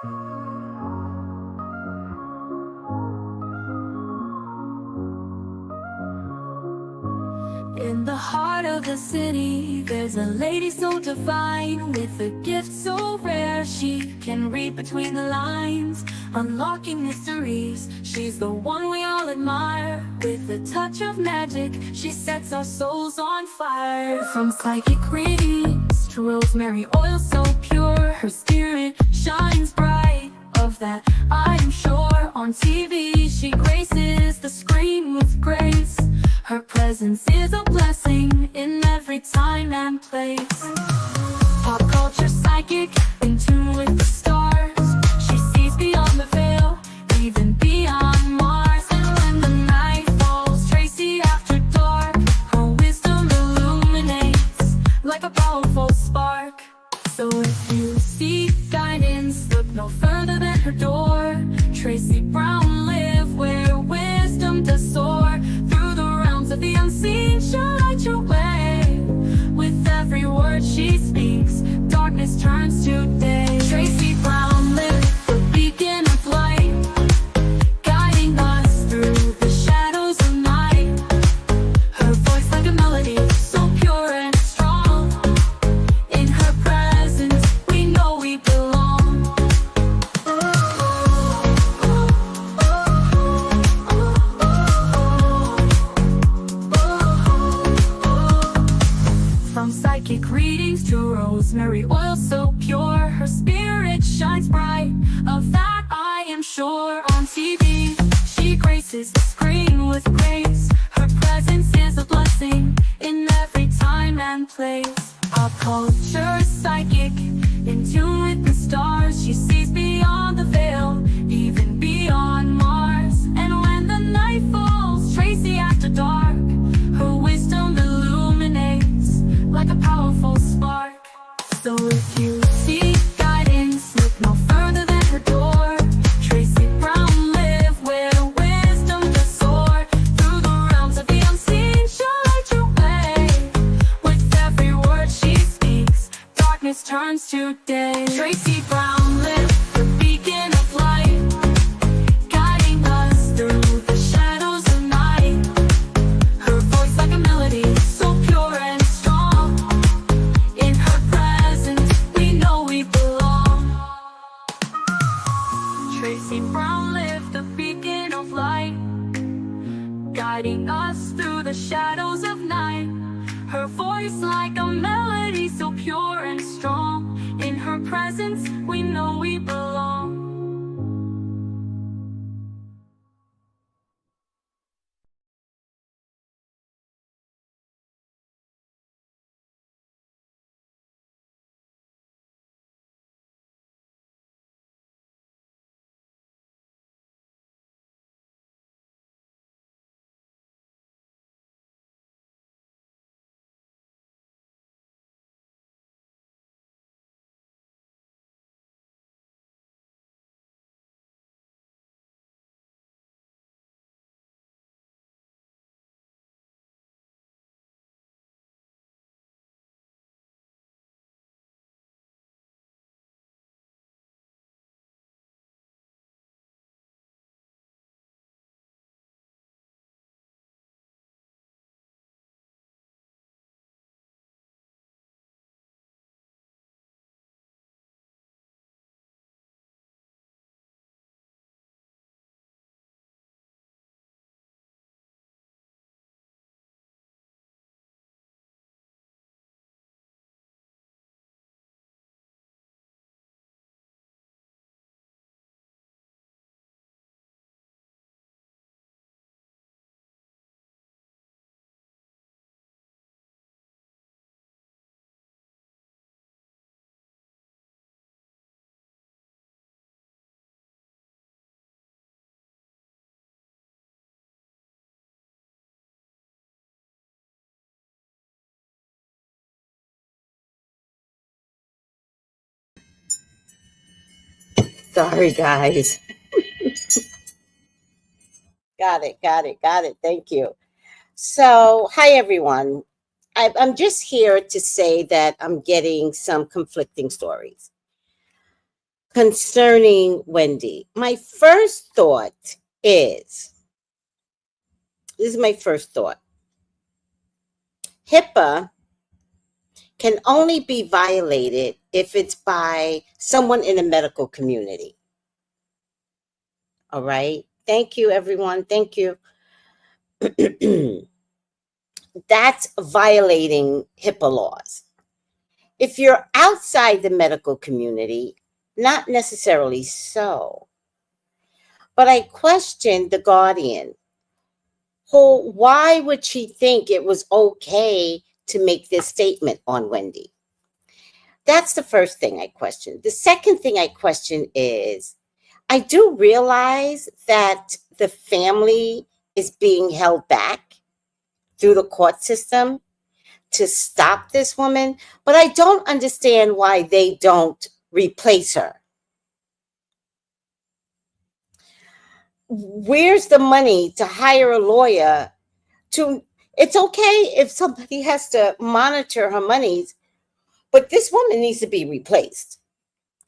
In the heart of the city, there's a lady so divine, with a gift so rare she can read between the lines, unlocking mysteries. She's the one we all admire. With a touch of magic, she sets our souls on fire. From psychic readings to rosemary oil so pure, her spirit shines bright. Of that I am sure. On TV she graces the screen with grace. Her presence is a blessing in every time and place. Pop culture psychic, in tune with the stars. She sees beyond the veil, even beyond Mars. And when the night falls, Tracey after dark, her wisdom illuminates like a powerful spark. So if you seek guidance, look no further than her door. Tracey Brown live where wisdom does soar. Through the realms of the unseen, she'll light your way. With every word she speaks, darkness turns to day. Tracey Brown live, the beacon of light, guiding us through the shadows of night. Her voice like a melody, so pure and strong. In her presence, we know we belong. From psychic readings to rosemary oil so pure, her spirit shines bright. Of that I am sure. On TV, she graces the screen with grace. Her presence is a blessing in every time and place. Pop culture psychic, in tune with the stars. She sees beyond the veil, even beyond Mars. And when the night falls, Tracey after dark, her wisdom illuminates like a powerful spark. So if you seek guidance, look no further than her door. Tracey Brown live where wisdom does soar. Through the realms of the unseen, she'll light your way. With every word she speaks, darkness turns to day. Tracey Brown live, the beacon of light, guiding us through the shadows of night. Her voice like a melody, so pure and strong. In her presence, we know we belong. Tracey Brown live, the beacon of light, guiding us through the shadows of night. Her voice like a melody, so pure and strong. In her presence, we know we belong. Sorry, guys. Got it. Thank you. So, hi, everyone. I'm just here to say that I'm getting some conflicting stories. concerning Wendy. My first thought is, this is my first thought. HIPAA can only be violated if it's by someone in the medical community. All right. Thank you, everyone. Thank you. That's violating HIPAA laws. If you're outside the medical community, not necessarily so. But I questioned the guardian. Why would she think it was okay to make this statement on Wendy? That's the first thing I questioned. The second thing I questioned is, I do realize that the family is being held back through the court system to stop this woman, but I don't understand why they don't replace her. Where's the money to hire a lawyer to? It's okay if somebody has to monitor her monies, but this woman needs to be replaced.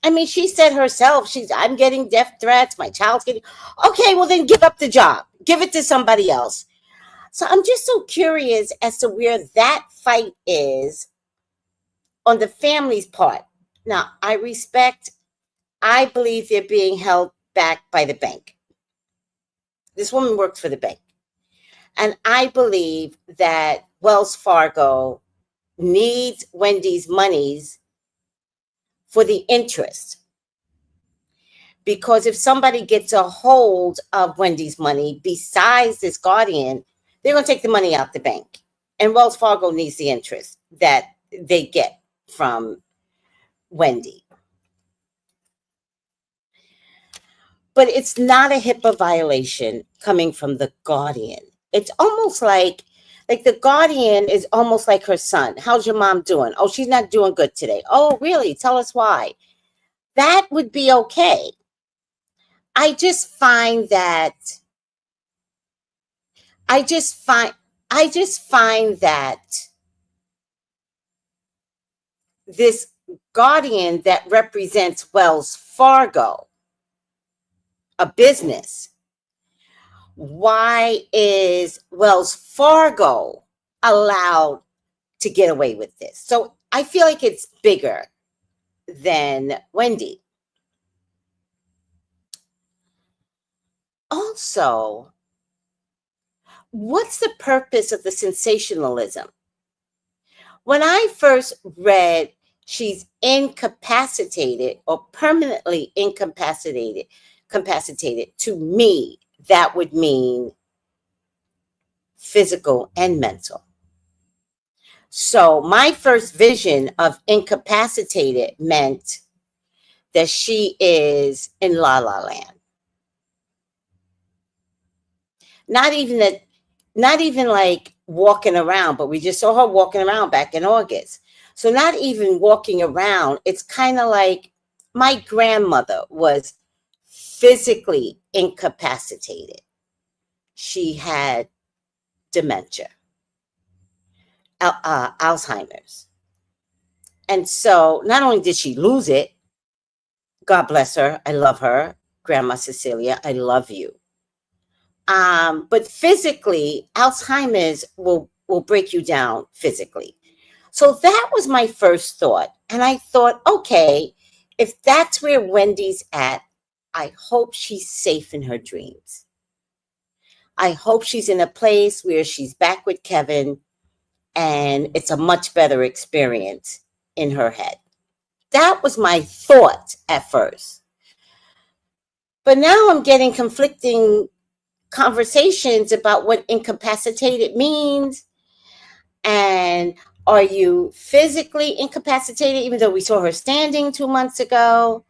I mean, she said herself, I'm getting death threats, my child's getting, okay, well then give up the job. Give it to somebody else. So I'm just so curious as to where that fight is on the family's part. Now, I believe they're being held back by the bank. This woman works for the bank. And I believe that Wells Fargo needs Wendy's monies for the interest. Because if somebody gets a hold of Wendy's money besides this guardian, they're going to take the money out the bank. And Wells Fargo needs the interest that they get from Wendy. But it's not a HIPAA violation coming from the guardian. It's almost like the guardian is almost like her son. How's your mom doing? Oh, she's not doing good today. Oh, really? Tell us why. That would be okay. I just find that this guardian that represents Wells Fargo, a business, why is Wells Fargo allowed to get away with this? So I feel like it's bigger than Wendy. Also, what's the purpose of the sensationalism? When I first read she's incapacitated or permanently incapacitated, to me, that would mean physical and mental. So my first vision of incapacitated meant that she is in La La Land. Not even like walking around, but we just saw her walking around back in August. So not even walking around. It's kind of like my grandmother was physically incapacitated. She had dementia, Alzheimer's. And so not only did she lose it, God bless her, I love her, Grandma Cecilia, I love you. But physically, Alzheimer's will break you down physically. So that was my first thought. And I thought, okay, if that's where Wendy's at, I hope she's safe in her dreams. I hope she's in a place where she's back with Kevin and it's a much better experience in her head. That was my thought at first. But now I'm getting conflicting conversations about what incapacitated means. And are you physically incapacitated, even though we saw her standing 2 months ago?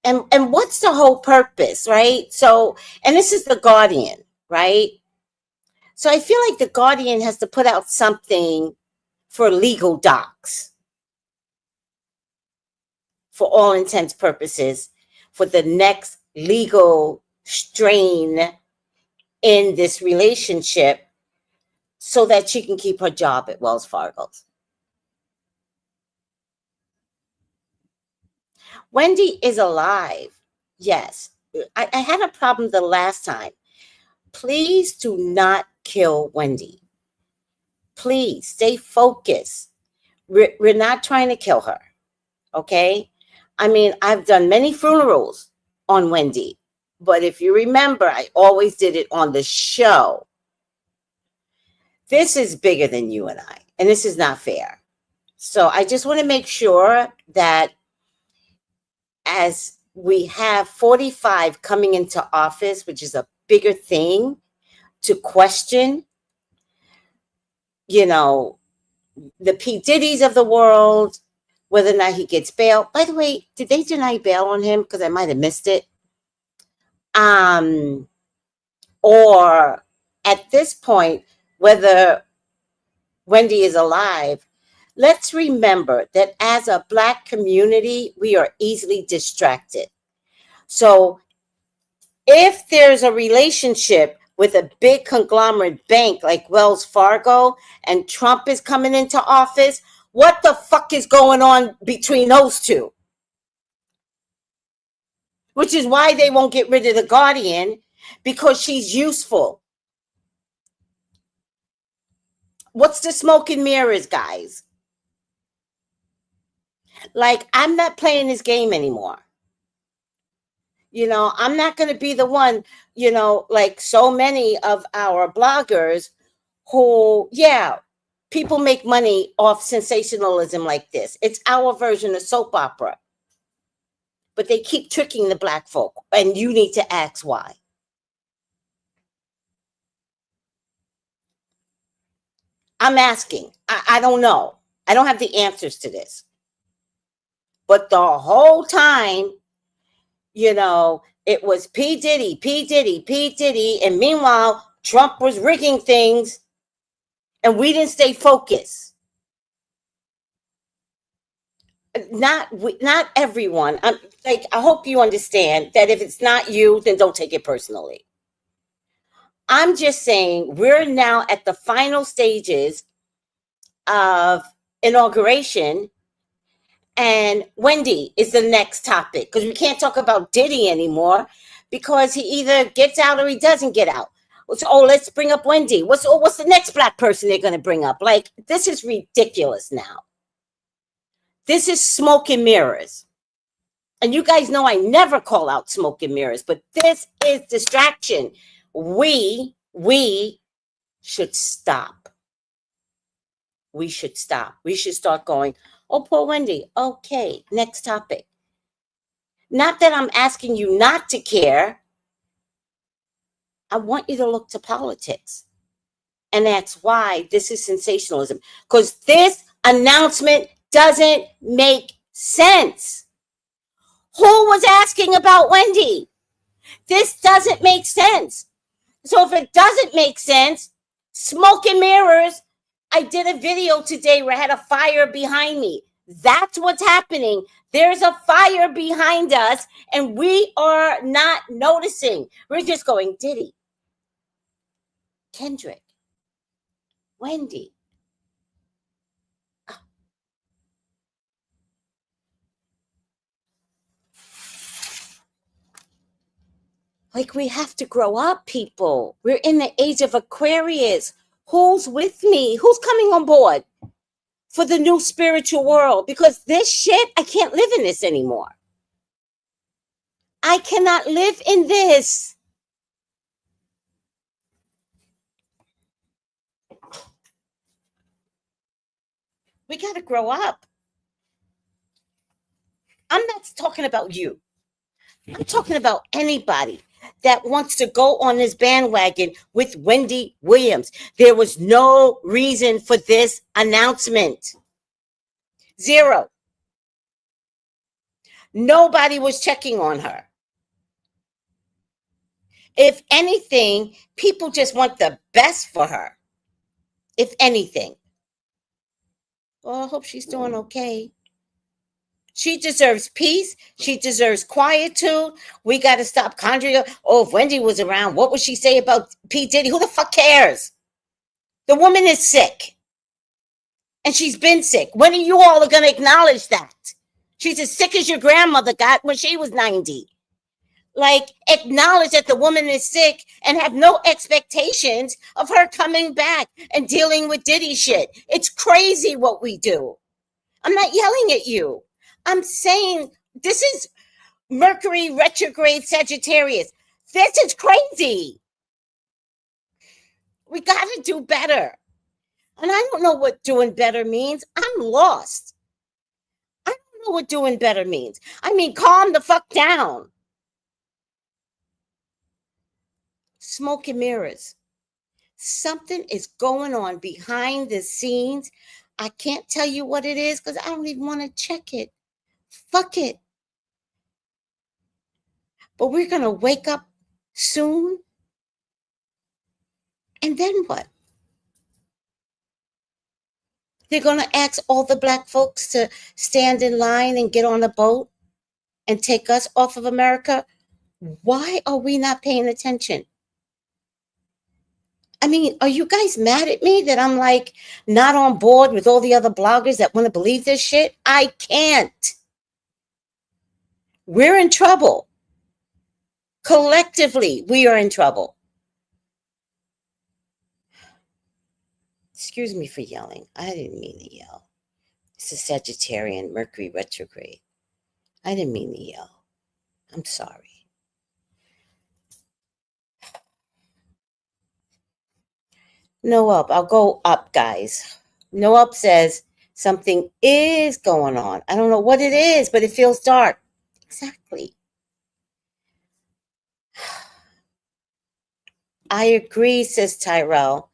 And what's the whole purpose, right? So, and this is the guardian, right? So I feel like the guardian has to put out something for legal docs, for all intents purposes, for the next legal strain in this relationship, so that she can keep her job at Wells Fargo. Wendy is alive. Yes. I had a problem the last time. Please do not kill Wendy. Please stay focused. We're not trying to kill her. Okay? I mean, I've done many funerals on Wendy, but if you remember, I always did it on the show. This is bigger than you and I, and this is not fair. So I just want to make sure that as we have 45 coming into office, which is a bigger thing to question, you know, the P. Diddy's of the world, whether or not he gets bail. By the way, did they deny bail on him? Because I might have missed it. Or at this point, whether Wendy is alive, let's remember that as a Black community, we are easily distracted. So if there's a relationship with a big conglomerate bank like Wells Fargo and Trump is coming into office, what the fuck is going on between those two? Which is why they won't get rid of the Guardian, because she's useful. What's the smoke and mirrors, guys? Like, I'm not playing this game anymore. You know, I'm not going to be the one, you know, like so many of our bloggers who, yeah, people make money off sensationalism like this. It's our version of soap opera. But they keep tricking the Black folk, and you need to ask why. I'm asking. I don't know. I don't have the answers to this. But the whole time, you know, it was P. Diddy, P. Diddy, P. Diddy. And meanwhile, Trump was rigging things and we didn't stay focused. Not everyone. I hope you understand that if it's not you, then don't take it personally. I'm just saying we're now at the final stages of inauguration, and Wendy is the next topic, because we can't talk about Diddy anymore because he either gets out or he doesn't get out. So, let's bring up Wendy. What's the next Black person they're going to bring up? Like, this is ridiculous now. This is smoke and mirrors. And you guys know I never call out smoke and mirrors, but this is distraction. We should stop. We should stop. We should start going, oh, poor Wendy. Okay, next topic. Not that I'm asking you not to care. I want you to look to politics. And that's why this is sensationalism. Because this announcement doesn't make sense. Who was asking about Wendy? This doesn't make sense. So if it doesn't make sense, smoke and mirrors. I did a video today where I had a fire behind me. That's what's happening. There's a fire behind us and we are not noticing. We're just going, Diddy, Kendrick, Wendy. Like, we have to grow up, people. We're in the age of Aquarius. Who's with me? Who's coming on board for the new spiritual world? Because this shit, I can't live in this anymore. I cannot live in this. We got to grow up. I'm not talking about you. I'm talking about anybody that wants to go on this bandwagon with Wendy Williams. There was no reason for this announcement. Zero. Nobody was checking on her. If anything, people just want the best for her. If anything. Well, I hope she's doing okay. She deserves peace. She deserves quietude. We got to stop conjuring. Oh, if Wendy was around, what would she say about P. Diddy? Who the fuck cares? The woman is sick. And she's been sick. When are you all going to acknowledge that? She's as sick as your grandmother got when she was 90. Like, acknowledge that the woman is sick and have no expectations of her coming back and dealing with Diddy shit. It's crazy what we do. I'm not yelling at you. I'm saying this is Mercury retrograde Sagittarius. This is crazy. We got to do better. And I don't know what doing better means. I'm lost. I don't know what doing better means. I mean, calm the fuck down. Smoke and mirrors. Something is going on behind the scenes. I can't tell you what it is because I don't even want to check it. Fuck it. But we're going to wake up soon. And then what? They're going to ask all the black folks to stand in line and get on a boat and take us off of America. Why are we not paying attention? I mean, are you guys mad at me that I'm like not on board with all the other bloggers that want to believe this shit? I can't. We're in trouble. Collectively, we are in trouble. Excuse me for yelling. I didn't mean to yell. It's a Sagittarian Mercury retrograde. I didn't mean to yell. I'm sorry. No up. I'll go up, guys. No up says something is going on. I don't know what it is, but it feels dark. Exactly. I agree, says Tyrell.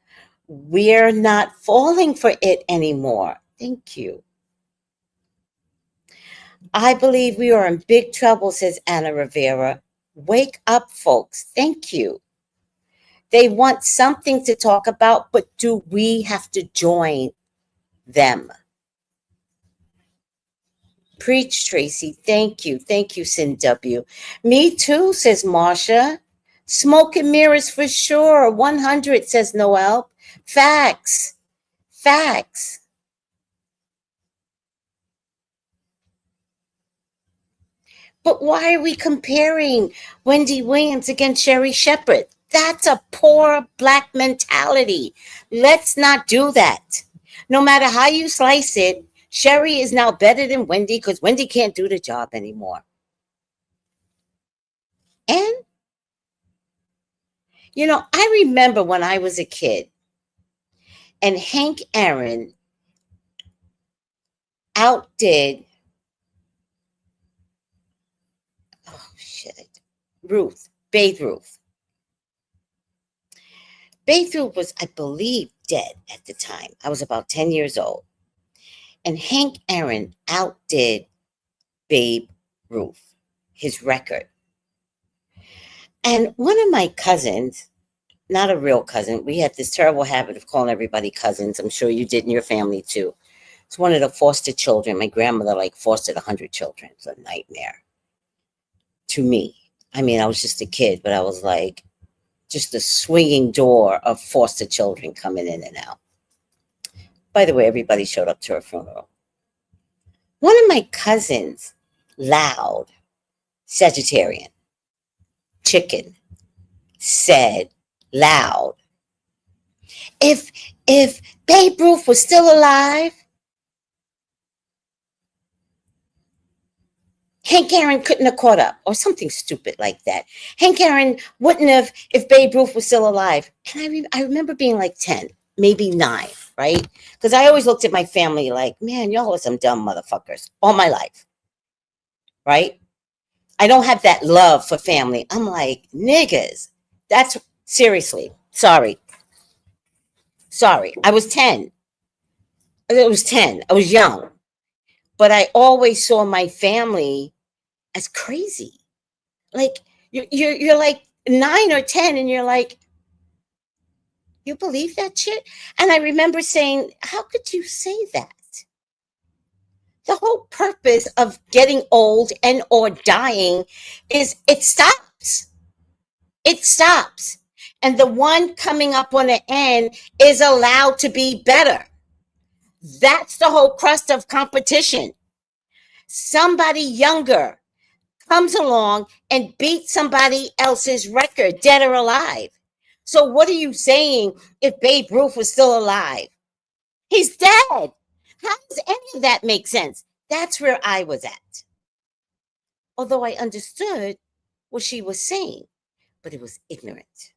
We're not falling for it anymore. Thank you. I believe we are in big trouble, says Anna Rivera. Wake up, folks. Thank you. They want something to talk about, but do we have to join them? Preach, Tracey. Thank you. Thank you, Sin W. Me too, says Marsha. Smoke and mirrors for sure. 100, says Noel. Facts. Facts. But why are we comparing Wendy Williams against Sherry Shepherd? That's a poor black mentality. Let's not do that. No matter how you slice it, Sherry is now better than Wendy because Wendy can't do the job anymore. And, you know, I remember when I was a kid and Hank Aaron outdid, Babe Ruth. Babe Ruth was, I believe, dead at the time. I was about 10 years old. And Hank Aaron outdid Babe Ruth, his record. And one of my cousins, not a real cousin, we had this terrible habit of calling everybody cousins. I'm sure you did in your family too. It's one of the foster children. My grandmother fostered 100 children. It's a nightmare to me. I mean, I was just a kid, but I was like just a swinging door of foster children coming in and out. By the way, everybody showed up to her funeral. One of my cousins, loud, Sagittarian, chicken, said loud, if Babe Ruth was still alive, Hank Aaron couldn't have caught up, or something stupid like that. Hank Aaron wouldn't have if Babe Ruth was still alive. And I remember being like 10, maybe 9, right? Because I always looked at my family like, man, y'all are some dumb motherfuckers all my life, right? I don't have that love for family. I'm like, niggas. That's seriously. Sorry. I was 10. I was 10. I was young. But I always saw my family as crazy. Like, you're like 9 or 10 and you're like, you believe that shit? And I remember saying, how could you say that? The whole purpose of getting old and or dying is it stops. It stops. And the one coming up on the end is allowed to be better. That's the whole crust of competition. somebody younger comes along and beats somebody else's record, dead or alive. So what are you saying if Babe Ruth was still alive? He's dead. How does any of that make sense? That's where I was at. Although I understood what she was saying, but it was ignorant.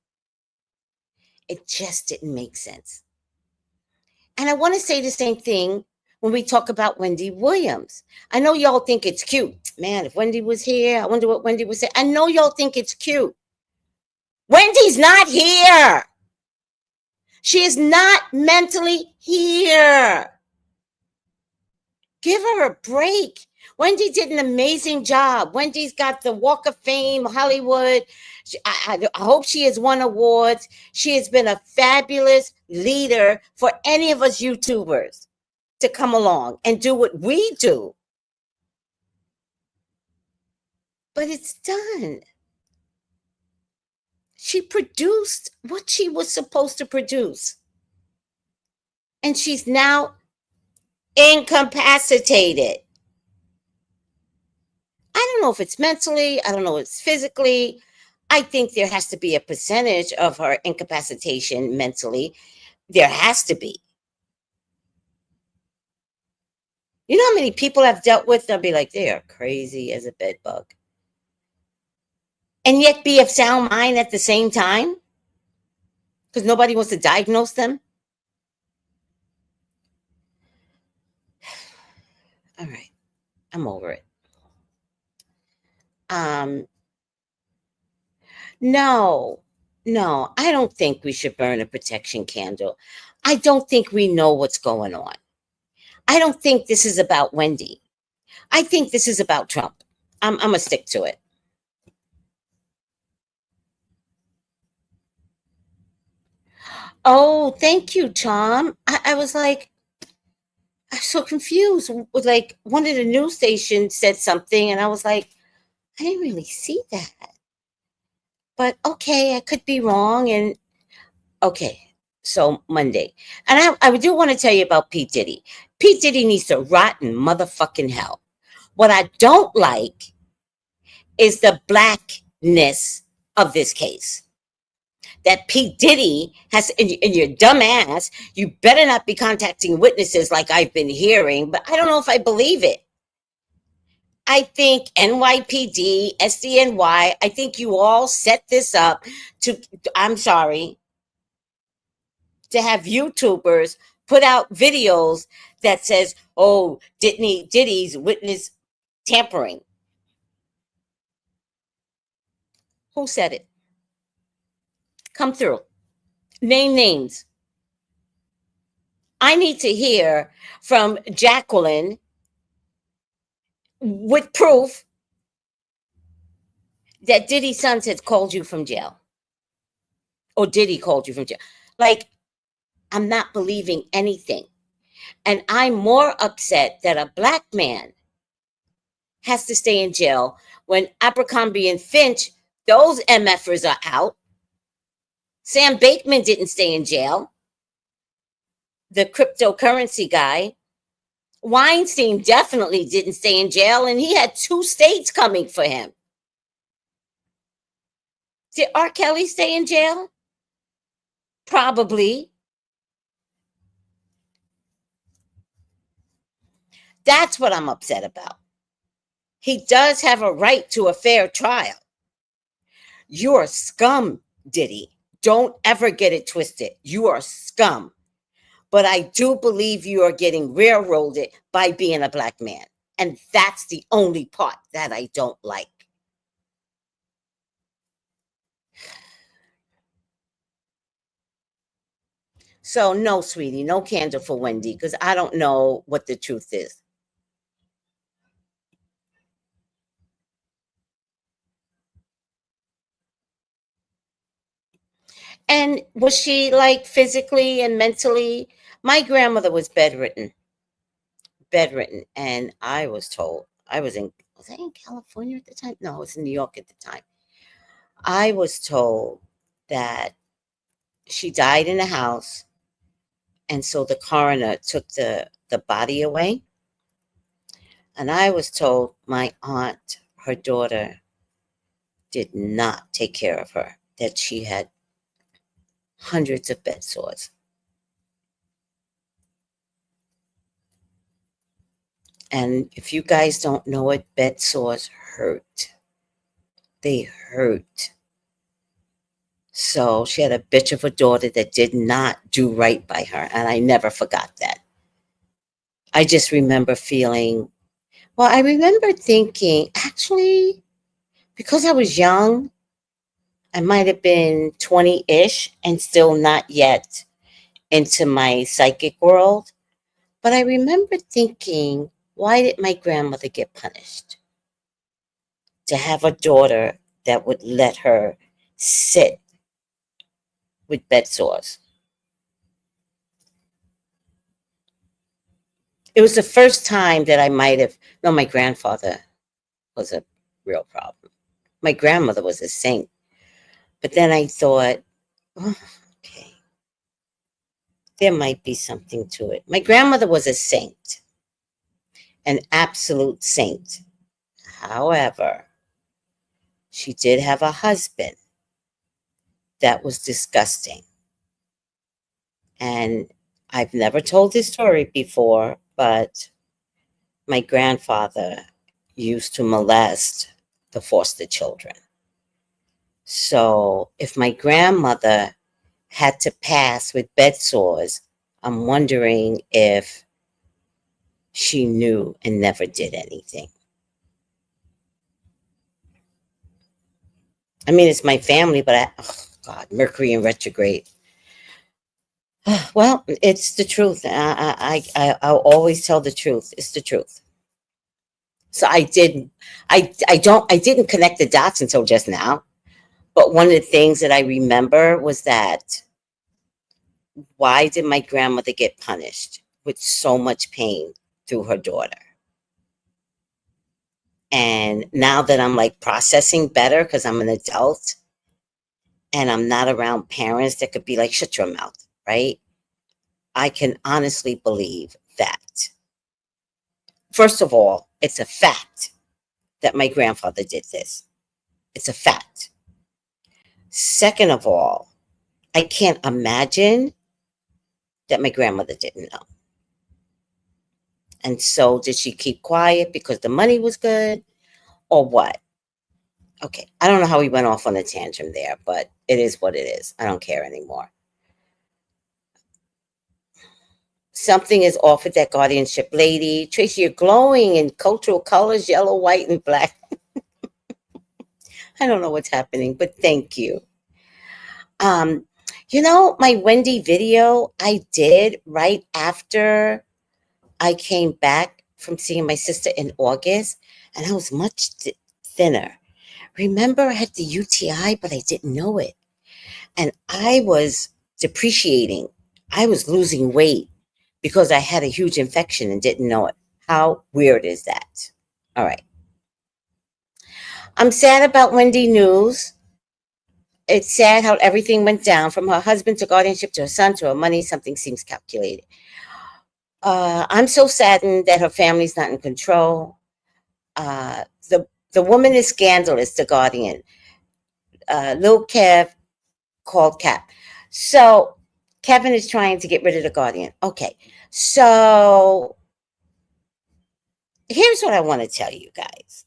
It just didn't make sense. And I want to say the same thing when we talk about Wendy Williams. I know y'all think it's cute. Man, if Wendy was here, I wonder what Wendy would say. I know y'all think it's cute. Wendy's not here. She is not mentally here. Give her a break. Wendy did an amazing job. Wendy's got the Walk of Fame, Hollywood. I hope she has won awards. She has been a fabulous leader for any of us YouTubers to come along and do what we do. But it's done. She produced what she was supposed to produce. And she's now incapacitated. I don't know if it's mentally, I don't know if it's physically. I think there has to be a percentage of her incapacitation mentally. There has to be. You know how many people I've dealt with? They'll be like, they are crazy as a bedbug. And yet be of sound mind at the same time? Because nobody wants to diagnose them? All right. I'm over it. No, I don't think we should burn a protection candle. I don't think we know what's going on. I don't think this is about Wendy. I think this is about Trump. I'm going to stick to it. Oh, thank you, Tom. I was like, I'm so confused. With like one of the news stations said something, and I was like, I didn't really see that. But okay, I could be wrong. And okay, so Monday. And I do want to tell you about P. Diddy. P. Diddy needs to rot in motherfucking hell. What I don't like is the blackness of this case. That P. Diddy has, in your dumb ass, you better not be contacting witnesses like I've been hearing, but I don't know if I believe it. I think NYPD, SDNY, I think you all set this up to, I'm sorry, to have YouTubers put out videos that says, oh, Diddy's witness tampering. Who said it? Come through. Name names. I need to hear from Jacqueline with proof that Diddy's sons had called you from jail. Or Diddy called you from jail. Like, I'm not believing anything. And I'm more upset that a black man has to stay in jail when Abercrombie and Finch, those MFers are out. Sam Bateman didn't stay in jail. The cryptocurrency guy. Weinstein definitely didn't stay in jail, and he had 2 states coming for him. Did R. Kelly stay in jail? Probably. That's what I'm upset about. He does have a right to a fair trial. You're scum, Diddy. Don't ever get it twisted. You are scum. But I do believe you are getting railroaded by being a black man. And that's the only part that I don't like. So no, sweetie, no candle for Wendy, because I don't know what the truth is. And was she like physically and mentally? My grandmother was bedridden. And I was told, was I in California at the time? No, I was in New York at the time. I was told that she died in a house, and so the coroner took the body away. And I was told my aunt, her daughter, did not take care of her, that she had hundreds of bed sores. And if you guys don't know it, bed sores hurt. They hurt. So she had a bitch of a daughter that did not do right by her. And I never forgot that. I just remember feeling, well, I remember thinking, actually, because I was young, I might have been 20-ish and still not yet into my psychic world. But I remember thinking, why did my grandmother get punished? To have a daughter that would let her sit with bed sores. It was the first time that I might have, no, my grandfather was a real problem. My grandmother was a saint. But then I thought, oh, okay, there might be something to it. My grandmother was a saint, an absolute saint. However, she did have a husband that was disgusting. And I've never told this story before, but my grandfather used to molest the foster children. So if my grandmother had to pass with bed sores, I'm wondering if she knew and never did anything. I mean, it's my family, but oh God, Mercury in retrograde. Well, it's the truth. I'll always tell the truth. It's the truth. So I didn't connect the dots until just now. But one of the things that I remember was that, why did my grandmother get punished with so much pain through her daughter? And now that I'm like processing better because I'm an adult and I'm not around parents that could be like, shut your mouth, right? I can honestly believe that. First of all, it's a fact that my grandfather did this. It's a fact. Second of all, I can't imagine that my grandmother didn't know. And so did she keep quiet because the money was good or what? Okay, I don't know how we went off on a tangent there, but it is what it is. I don't care anymore. Something is off with that guardianship lady. Tracey, you're glowing in cultural colors, yellow, white, and black. I don't know what's happening, but thank you. Um, my Wendy video I did right after I came back from seeing my sister in August, and I was much thinner. Remember, I had the UTI, but I didn't know it. And I was depreciating. I was losing weight because I had a huge infection and didn't know it. How weird is that? All right. I'm sad about Wendy news. It's sad how everything went down from her husband to guardianship to her son to her money. Something seems calculated. I'm so saddened that her family's not in control. Uh, the woman is scandalous, the guardian. Lil Kev called Cap. So Kevin is trying to get rid of the guardian. Okay. So here's what I want to tell you guys.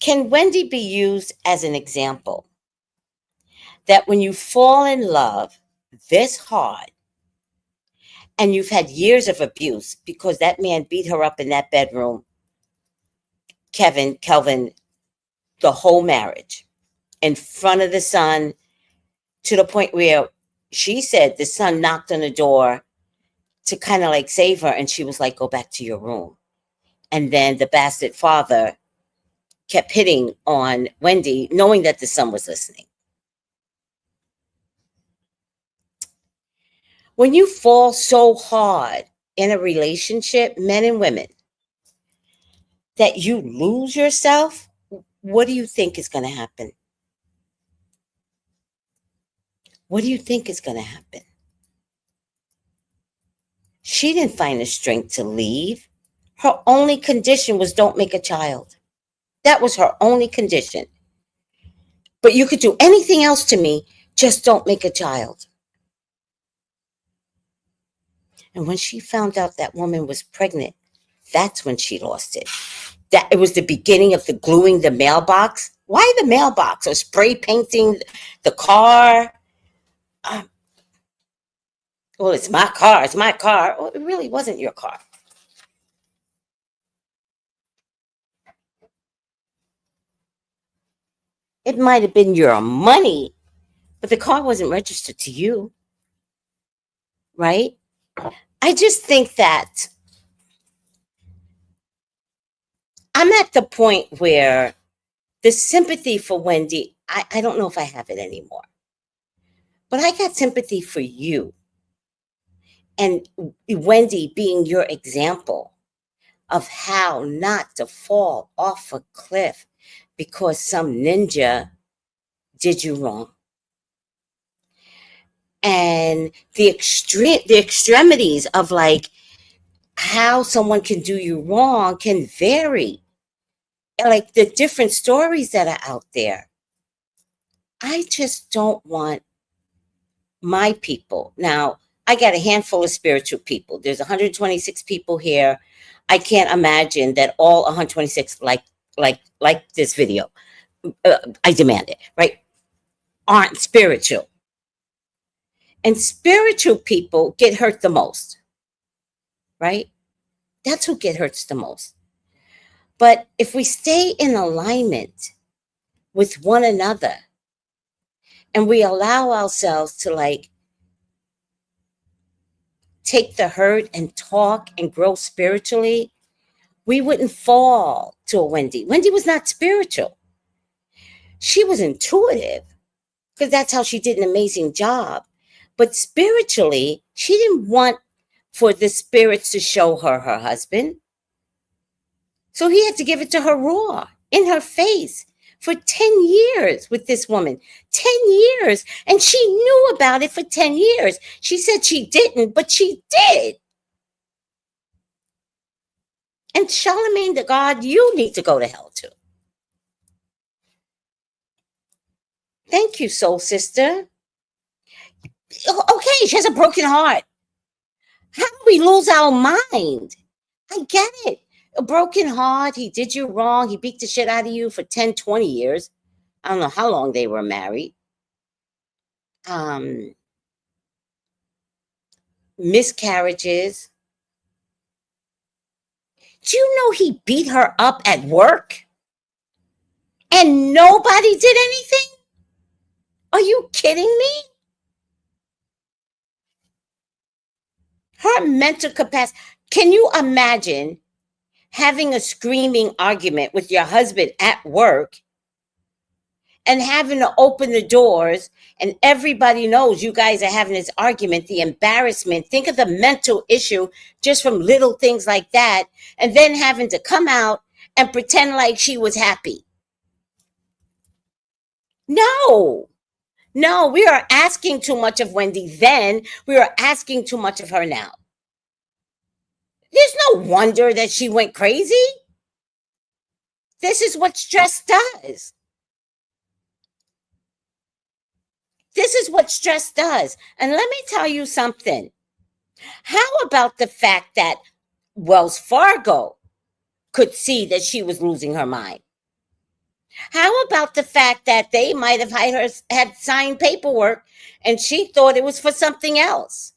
Can Wendy be used as an example that when you fall in love this hard and you've had years of abuse because that man beat her up in that bedroom, Kelvin, the whole marriage in front of the son, to the point where she said the son knocked on the door to kind of like save her, and she was like, go back to your room. And then the bastard father kept hitting on Wendy, knowing that the son was listening. When you fall so hard in a relationship, men and women, that you lose yourself, what do you think is going to happen? What do you think is going to happen? She didn't find the strength to leave. Her only condition was don't make a child. That was her only condition. But you could do anything else to me, just don't make a child. And when she found out that woman was pregnant, that's when she lost it. That it was the beginning of the gluing the mailbox. Why the mailbox? Or spray painting the car? Well, it's my car. It's my car. Well, it really wasn't your car. It might have been your money, but the car wasn't registered to you, right? I just think that I'm at the point where the sympathy for Wendy, I don't know if I have it anymore, but I got sympathy for you. And Wendy being your example of how not to fall off a cliff because some ninja did you wrong. And the extremities of like how someone can do you wrong can vary. Like the different stories that are out there. I just don't want my people. Now, I got a handful of spiritual people. There's 126 people here. I can't imagine that all 126 like this video. I demand it, right? Aren't spiritual. And spiritual people get hurt the most, right? That's who get hurts the most. But if we stay in alignment with one another and we allow ourselves to like take the hurt and talk and grow spiritually, we wouldn't fall to a Wendy. Wendy was not spiritual. She was intuitive because that's how she did an amazing job. But spiritually, she didn't want for the spirits to show her her husband. So he had to give it to her raw, in her face, for 10 years with this woman. 10 years. And she knew about it for 10 years. She said she didn't, but she did. And Charlemagne the God, you need to go to hell too. Thank you, soul sister. Okay, she has a broken heart. How do we lose our mind? I get it. A broken heart, he did you wrong, he beat the shit out of you for 10, 20 years. I don't know how long they were married. Miscarriages. Do you know he beat her up at work? And nobody did anything? Are you kidding me? Her mental capacity. Can you imagine having a screaming argument with your husband at work and having to open the doors and everybody knows you guys are having this argument, the embarrassment, think of the mental issue just from little things like that, and then having to come out and pretend like she was happy. No, we are asking too much of Wendy then. We are asking too much of her now. There's no wonder that she went crazy. This is what stress does. This is what stress does. And let me tell you something. How about the fact that Wells Fargo could see that she was losing her mind? How about the fact that they might have had signed paperwork and she thought it was for something else?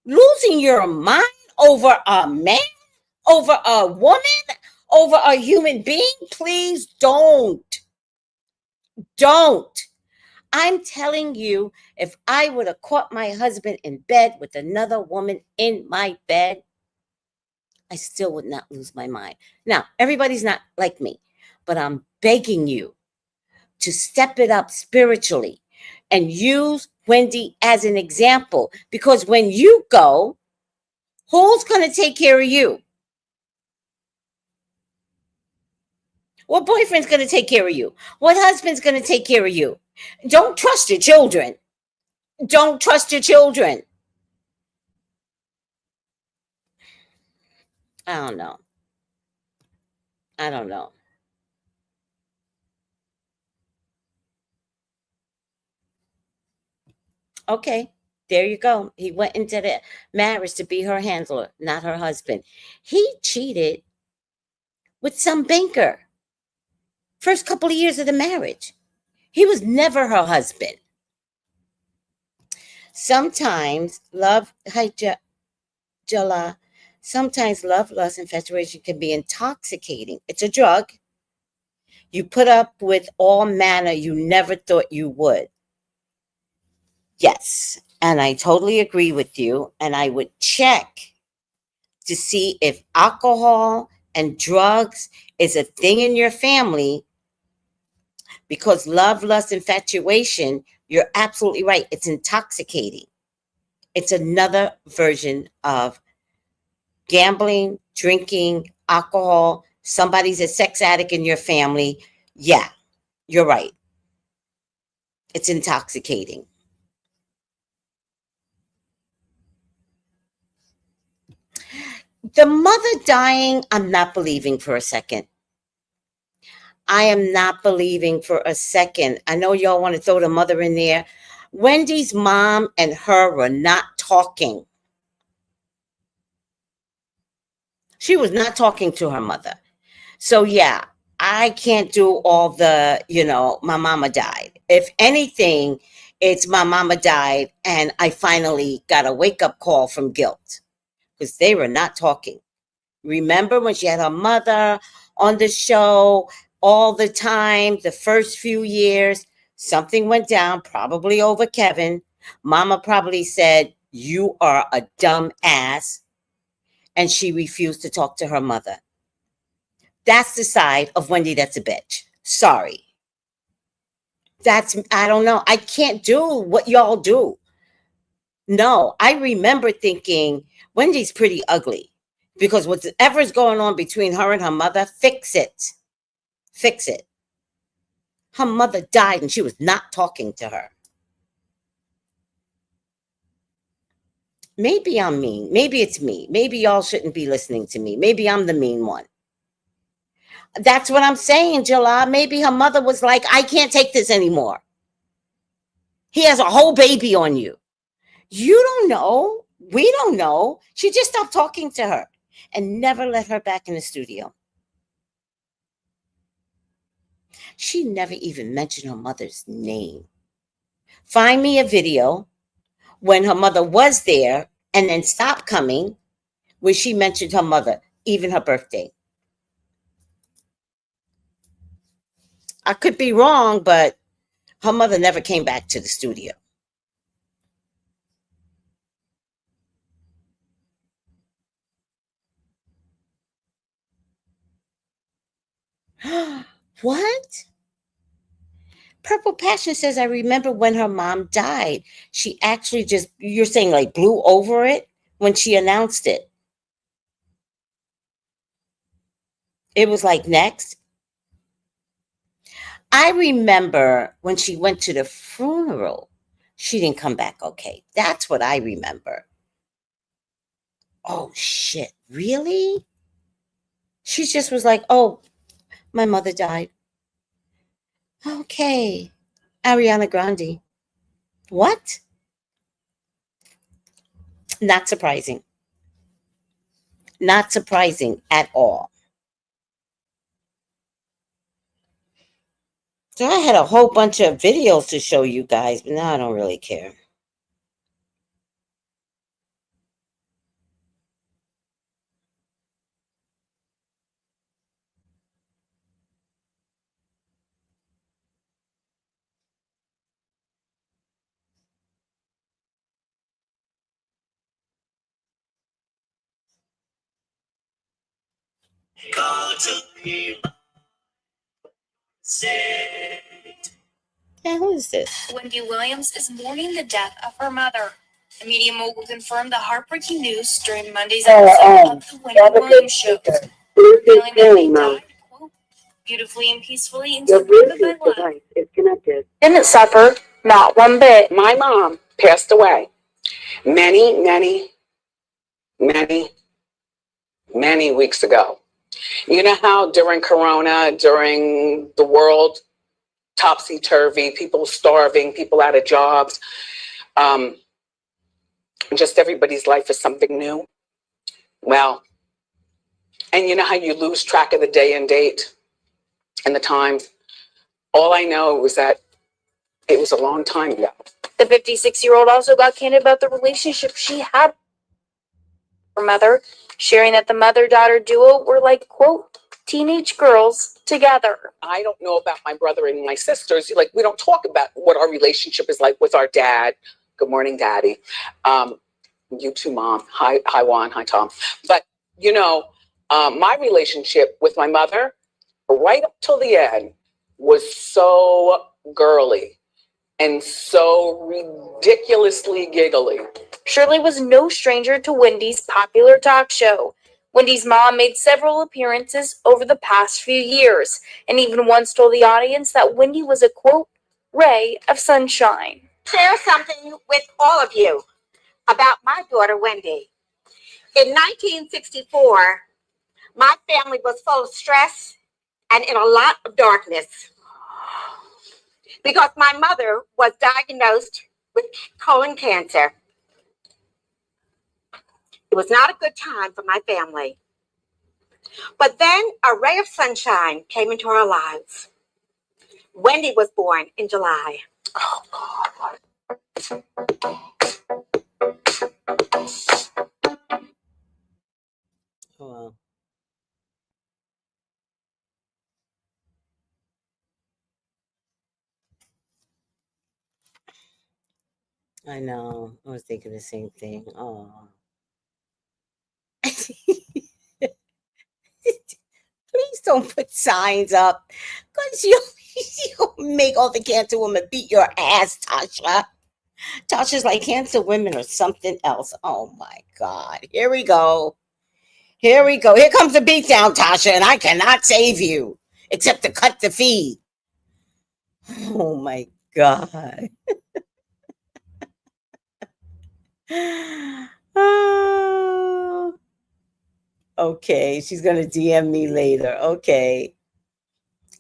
Losing your mind over a man, over a woman, over a human being? Please don't. Don't. I'm telling you, if I would have caught my husband in bed with another woman in my bed, I still would not lose my mind. Now, everybody's not like me, but I'm begging you to step it up spiritually and use Wendy as an example. Because when you go, who's going to take care of you? What boyfriend's going to take care of you? What husband's going to take care of you? Don't trust your children. Don't trust your children. I don't know. I don't know. Okay, there you go. He went into the marriage to be her handler, not her husband. He cheated with some banker. First couple of years of the marriage. He was never her husband. Sometimes love, hi, Jala. Sometimes love, lust, infatuation can be intoxicating. It's a drug. You put up with all manner you never thought you would. Yes. And I totally agree with you. And I would check to see if alcohol and drugs is a thing in your family, because love, lust, infatuation, you're absolutely right. It's intoxicating. It's another version of gambling, drinking, alcohol. Somebody's a sex addict in your family. Yeah, you're right. It's intoxicating. The mother dying, I'm not believing for a second. I am not believing for a second. I know y'all want to throw the mother in there. Wendy's mom and her were not talking. She was not talking to her mother. So, yeah, I can't do all the, my mama died. If anything, it's my mama died and I finally got a wake up call from guilt, because they were not talking. Remember when she had her mother on the show all the time, the first few years, something went down, probably over Kevin. Mama probably said, "You are a dumb ass." And she refused to talk to her mother. That's the side of Wendy that's a bitch. Sorry. I don't know. I can't do what y'all do. No, I remember thinking Wendy's pretty ugly, because whatever's going on between her and her mother, fix it. Fix it. Her mother died and she was not talking to her. Maybe I'm mean. Maybe it's me. Maybe y'all shouldn't be listening to me. Maybe I'm the mean one. That's what I'm saying, Jala. Maybe her mother was like, "I can't take this anymore. He has a whole baby on you." You don't know. We don't know. She just stopped talking to her and never let her back in the studio. She never even mentioned her mother's name. Find me a video when her mother was there and then stopped coming, where she mentioned her mother, even her birthday. I could be wrong, but her mother never came back to the studio. What? Purple Passion says, "I remember when her mom died. She actually just," you're saying, like, blew over it when she announced it. It was like, next. I remember when she went to the funeral, she didn't come back okay. That's what I remember. Oh, shit. Really? She just was like, "Oh, my mother died." Okay. Ariana Grande. What? Not surprising. Not surprising at all. So I had a whole bunch of videos to show you guys, but now I don't really care. Yeah, who is this? Wendy Williams is mourning the death of her mother. The media mogul confirmed the heartbreaking news during Monday's episode of the Wendy Williams Show, revealing that they died, quote, "beautifully and peacefully and surrounded by love." Didn't suffer, not one bit. My mom passed away many, many, many many weeks ago. You know how during Corona, during the world topsy-turvy, people starving, people out of jobs, just everybody's life is something new? Well, and you know how you lose track of the day and date and the times? All I know was that it was a long time ago. The 56-year-old also got candid about the relationship she had with her mother, sharing that the mother-daughter duo were like, quote, teenage girls together. I don't know about my brother and my sisters. Like, we don't talk about what our relationship is like with our dad. Good morning, Daddy. You too, Mom. Hi, Juan. Hi, Tom. But, you know, my relationship with my mother, right up till the end, was so girly and so ridiculously giggly. Shirley was no stranger to Wendy's popular talk show. Wendy's mom made several appearances over the past few years, and even once told the audience that Wendy was a, quote, ray of sunshine. Share something with all of you about my daughter, Wendy. In 1964, my family was full of stress and in a lot of darkness because my mother was diagnosed with colon cancer. It was not a good time for my family. But then a ray of sunshine came into our lives. Wendy was born in July. Oh, God. Well, I know. I was thinking the same thing. Oh. Please don't put signs up, because you'll make all the cancer women beat your ass, Tasha. Tasha's like, cancer women or something else. Oh my God. Here we go. Here we go. Here comes the beatdown, Tasha, and I cannot save you except to cut the feed. Oh my God. Oh, okay, she's gonna DM me later. Okay.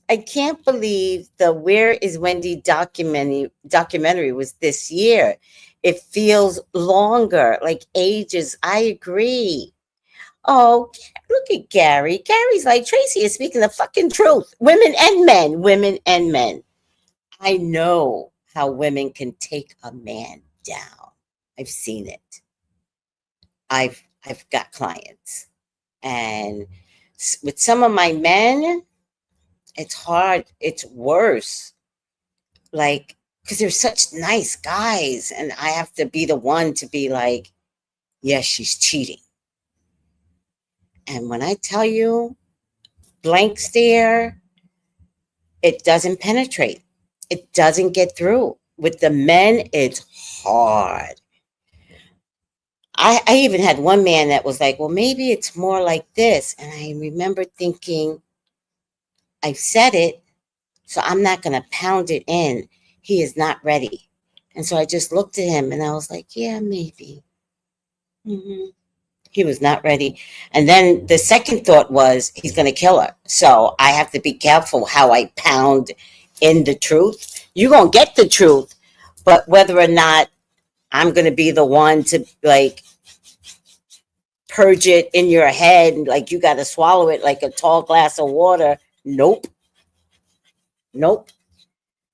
I can't believe the Where is Wendy documentary was this year. It feels longer, like ages. I agree. Oh, look at Gary. Gary's like, Tracy is speaking the fucking truth. Women and men, women and men. I know how women can take a man down. I've seen it. I've got clients. And with some of my men, it's hard. It's worse. Like, because they're such nice guys. And I have to be the one to be like, yes, she's cheating. And when I tell you, blank stare, it doesn't penetrate. It doesn't get through. With the men, it's hard. I even had one man that was like, well, maybe it's more like this. And I remember thinking, I've said it, so I'm not going to pound it in. He is not ready. And so I just looked at him and I was like, yeah, maybe. He was not ready. And then the second thought was, he's going to kill her. So I have to be careful how I pound in the truth. You're going to get the truth, but whether or not I'm going to be the one to like purge it in your head, and like you got to swallow it like a tall glass of water. Nope. Nope.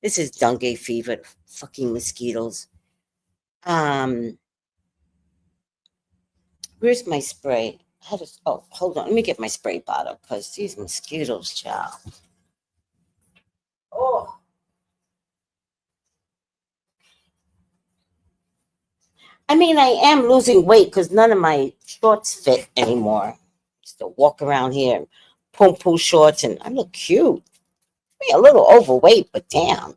This is dengue fever, fucking mosquitoes. Where's my spray? Oh, hold on. Let me get my spray bottle because these mosquitoes, child. Oh. I mean, I am losing weight because none of my shorts fit anymore. Just to walk around here in pom-pom shorts, and I look cute. I'm a little overweight, but damn.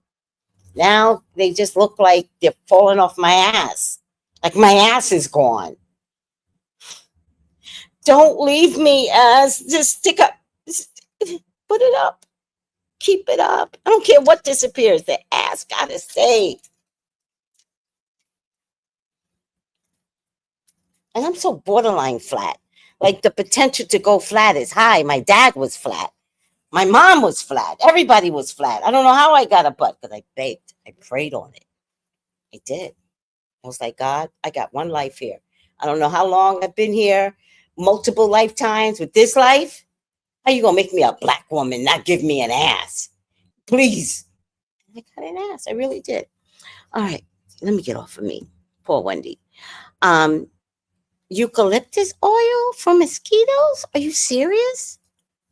Now they just look like they're falling off my ass. Like my ass is gone. Don't leave me, ass. Just stick up. Just put it up. Keep it up. I don't care what disappears. The ass gotta stay. And I'm so borderline flat. Like the potential to go flat is high. My dad was flat. My mom was flat. Everybody was flat. I don't know how I got a butt, because I begged. I prayed on it. I did. I was like, God, I got one life here. I don't know how long I've been here, multiple lifetimes. With this life, how you gonna make me a black woman, not give me an ass? Please. I got an ass. I really did. All right, let me get off of me. Poor Wendy. Um, Eucalyptus oil for mosquitoes? Are you serious?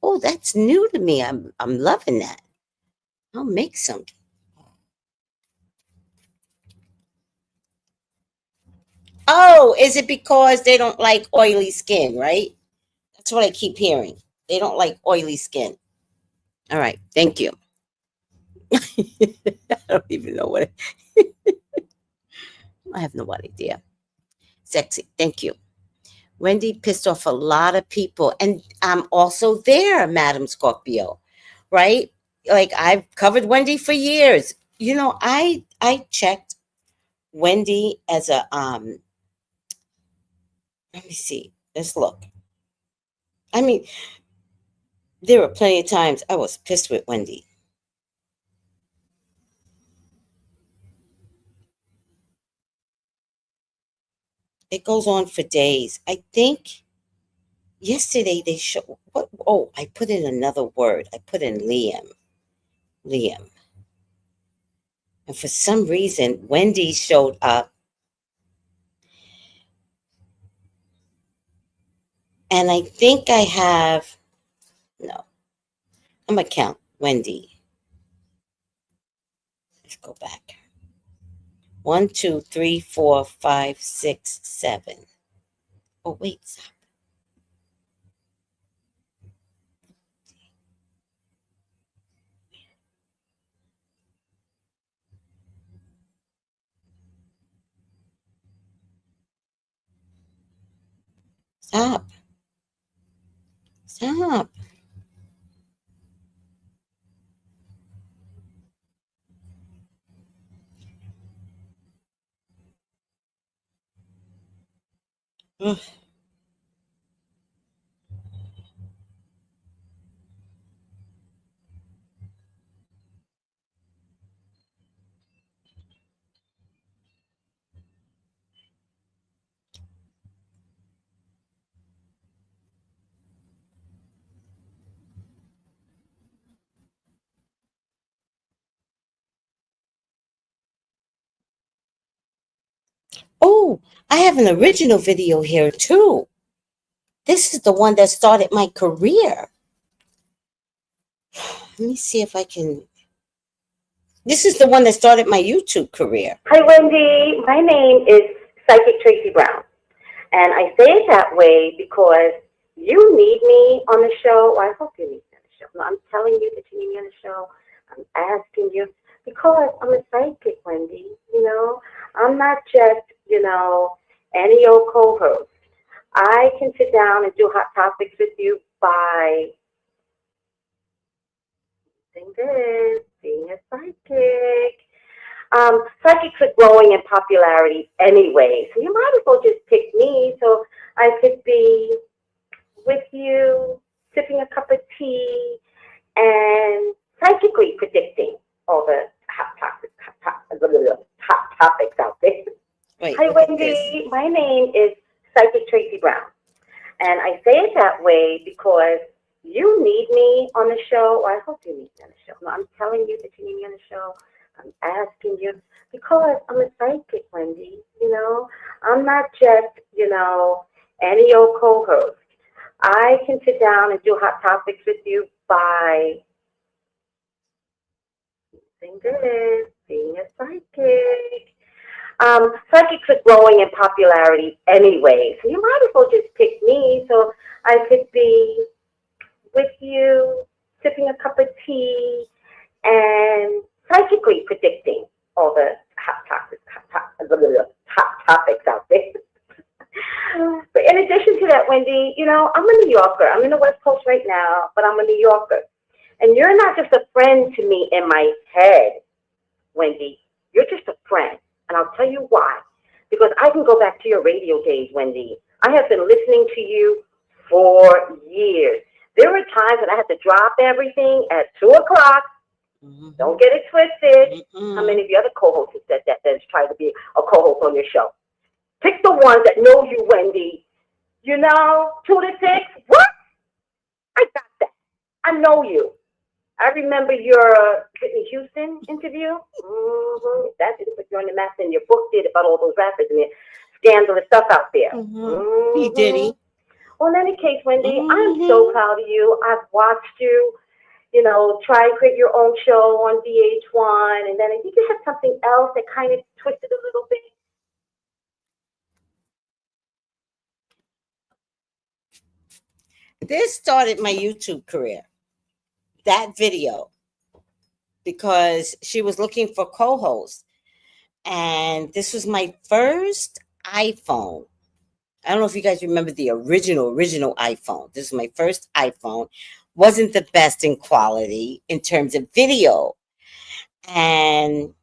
Oh, that's new to me. I'm loving that. I'll make some. Oh, is it because they don't like oily skin, right? That's what I keep hearing. They don't like oily skin. All right, thank you. I don't even know what I have no idea. Sexy, thank you. Wendy pissed off a lot of people, and I'm also there, Madam Scorpio, right? Like, I've covered Wendy for years. You know, I checked Wendy as a let me see. Let's look. I mean, there were plenty of times I was pissed with Wendy. It goes on for days. I think yesterday they showed what, oh, I put in another word. I put in Liam. Liam. And for some reason, Wendy showed up. And I think I have, no, I'm going to count Wendy. Let's go back. 1, 2, 3, 4, 5, 6, 7. Oh, wait, stop. Stop. Stop. Ugh. Oh, I have an original video here too. This is the one that started my career. Let me see if I can. This is the one that started my YouTube career. Hi, Wendy. My name is Psychic Tracey Brown. And I say it that way because you need me on the show. Well, I hope you need me on the show. No, I'm telling you that you need me on the show. I'm asking you because I'm a psychic, Wendy. You know, I'm not just, any old co-host. I can sit down and do hot topics with you by being a psychic. Psychics are growing in popularity anyway, so you might as well just pick me so I could be with you, sipping a cup of tea, and psychically predicting all the hot topics out there. Wait, Hi, Wendy. My name is Psychic Tracey Brown, and I say it that way because you need me on the show. Well, I hope you need me on the show. No, I'm telling you that you need me on the show. I'm asking you because I'm a psychic, Wendy. I'm not just, any old co-host. I can sit down and do hot topics with you by being a psychic. Psychics are growing in popularity anyway, so you might as well just pick me so I could be with you, sipping a cup of tea, and psychically predicting all the hot topics out there. But in addition to that, Wendy, I'm a New Yorker. I'm in the West Coast right now, but I'm a New Yorker. And you're not just a friend to me in my head, Wendy. You're just a friend. And I'll tell you why. Because I can go back to your radio days, Wendy. I have been listening to you for years. There were times when I had to drop everything at 2 o'clock. Don't get it twisted. How many of the other co-hosts have said that that's tried to be a co-host on your show? Pick the ones that know you, Wendy. 2 to 6. What? I got that. I know you. I remember your Whitney Houston interview. That didn't put you on the map, and your book did about all those rappers and the scandalous stuff out there. He did. Well, in any case, Wendy, I'm so proud of you. I've watched you, try and create your own show on VH1, and then I think you had something else that kind of twisted a little bit. This started my YouTube career. That video, because she was looking for co-hosts, and this was my first iPhone. I don't know if you guys remember the original iPhone. This is my first iPhone. Wasn't the best in quality in terms of video. And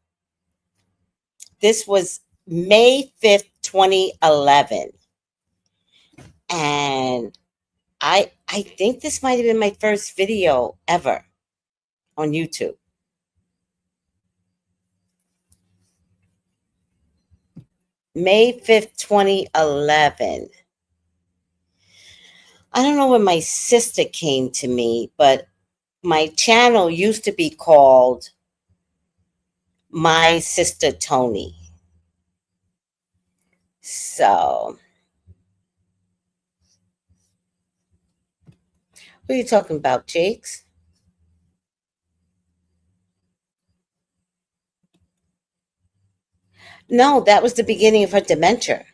this was May 5th, 2011. And I think this might have been my first video ever on YouTube. May 5th, 2011. I don't know when my sister came to me, but my channel used to be called My Sister Tony. So, who are you talking about, Jakes? No, that was the beginning of her dementia.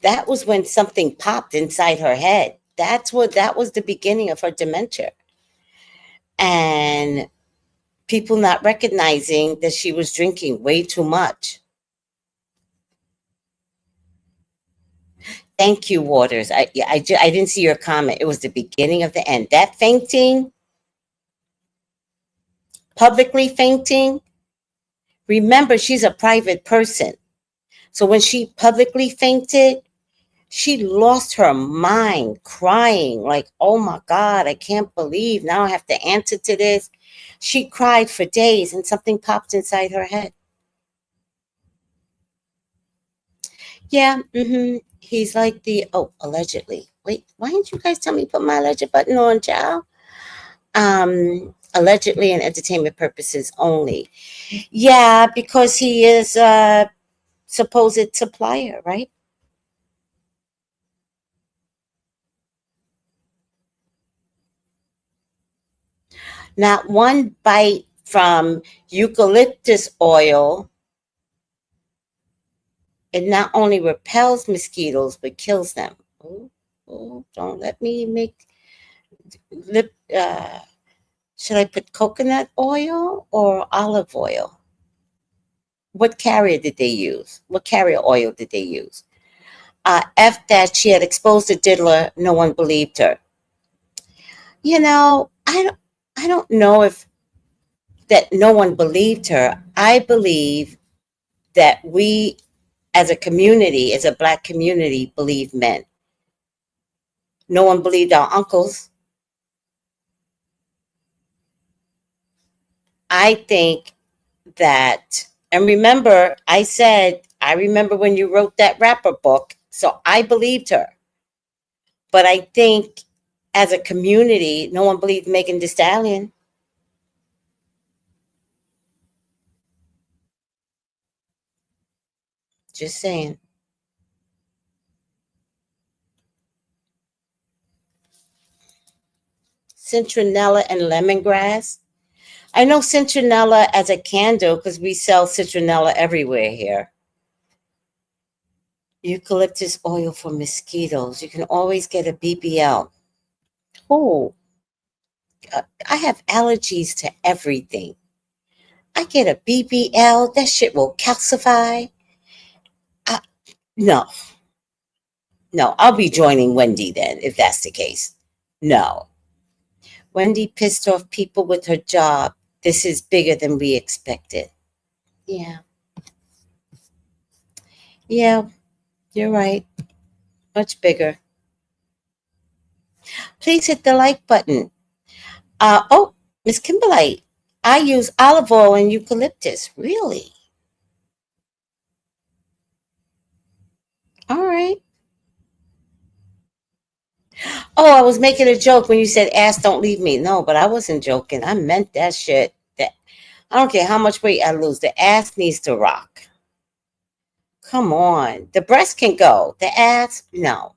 That was when something popped inside her head. That was the beginning of her dementia. And people not recognizing that she was drinking way too much. Thank you, Waters. I didn't see your comment. It was the beginning of the end. That fainting, publicly fainting. Remember, she's a private person. So when she publicly fainted, she lost her mind, crying like, oh my God, I can't believe now I have to answer to this. She cried for days and something popped inside her head. Yeah, he's like allegedly. Wait, why didn't you guys tell me to put my alleged button on, child? Allegedly and entertainment purposes only. Yeah, because he is a supposed supplier, right? Not one bite from eucalyptus oil. It not only repels mosquitoes, but kills them. Oh, don't let me make lip. Should I put coconut oil or olive oil? What carrier did they use? What carrier oil did they use? F that she had exposed the diddler. No one believed her. I don't know if that no one believed her. I believe that we, as a community, as a Black community, believe men. No one believed our uncles. I think that, and remember, I remember when you wrote that rapper book, so I believed her. But I think as a community, no one believed Megan Thee Stallion. Just saying. Citronella and lemongrass. I know citronella as a candle because we sell citronella everywhere here. Eucalyptus oil for mosquitoes. You can always get a BBL. Oh, I have allergies to everything. I get a BBL. That shit will calcify. No, I'll be joining Wendy then if that's the case. No. Wendy pissed off people with her job. This is bigger than we expected. Yeah. Yeah, you're right. Much bigger. Please hit the like button. Oh, Miss Kimberlite, I use olive oil and eucalyptus. Really? All right. Oh, I was making a joke when you said ass don't leave me. No, but I wasn't joking. I meant that shit. That I don't care how much weight I lose. The ass needs to rock. Come on. The breast can go. The ass, no.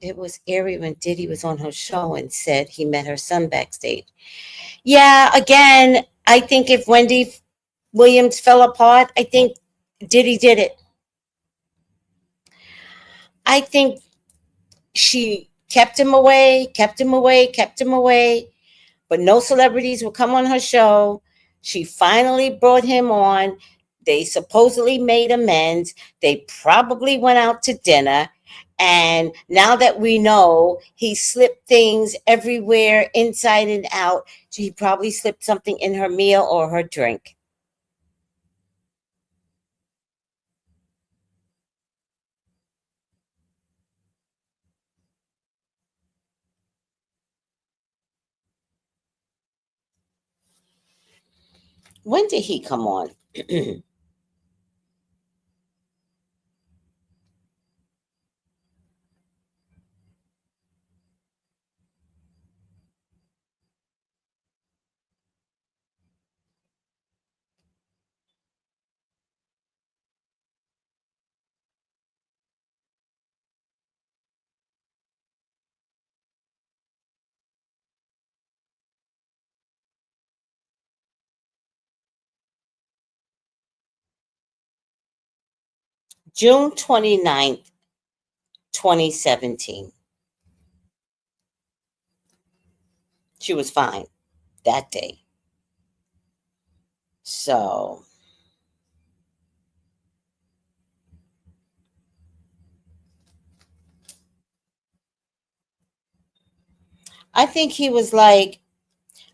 It was eerie when Diddy was on her show and said he met her son backstage. Yeah, again, I think if Wendy Williams fell apart, I think Diddy did it. I think she kept him away, kept him away, kept him away, but no celebrities would come on her show. She finally brought him on. They supposedly made amends. They probably went out to dinner. And now that we know he slipped things everywhere, inside and out, he probably slipped something in her meal or her drink. When did he come on? June 29th, 2017. She was fine that day. So I think he was like,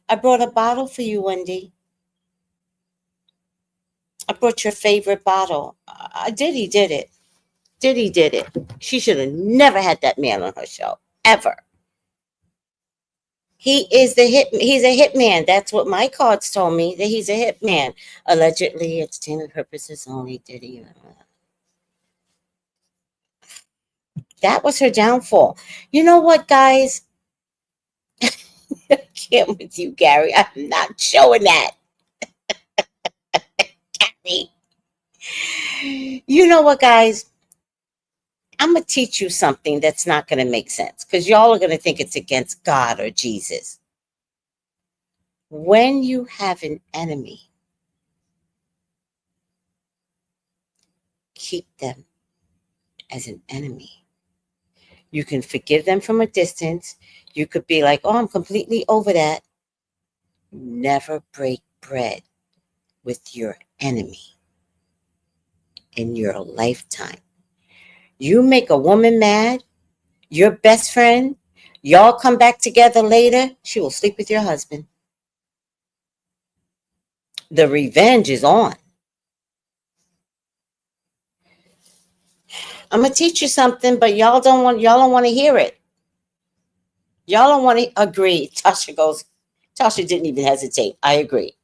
I brought a bottle for you, Wendy. I brought your favorite bottle. Diddy did it. Diddy did it. She should have never had that man on her show. Ever. He is the hit. He's a hitman. That's what my cards told me, that he's a hitman. Allegedly, entertainment purposes only. Diddy. That was her downfall. You know what, guys? I can't with you, Gary. I'm not showing that. Gary. You know what, guys? I'm going to teach you something that's not going to make sense because y'all are going to think it's against God or Jesus. When you have an enemy, keep them as an enemy. You can forgive them from a distance. You could be like, oh, I'm completely over that. Never break bread with your enemy in your lifetime. You make a woman mad, your best friend, y'all come back together later, she will sleep with your husband. The revenge is on. I'm gonna teach you something, but y'all don't want to hear it. Y'all don't want to agree. Tasha didn't even hesitate. I agree.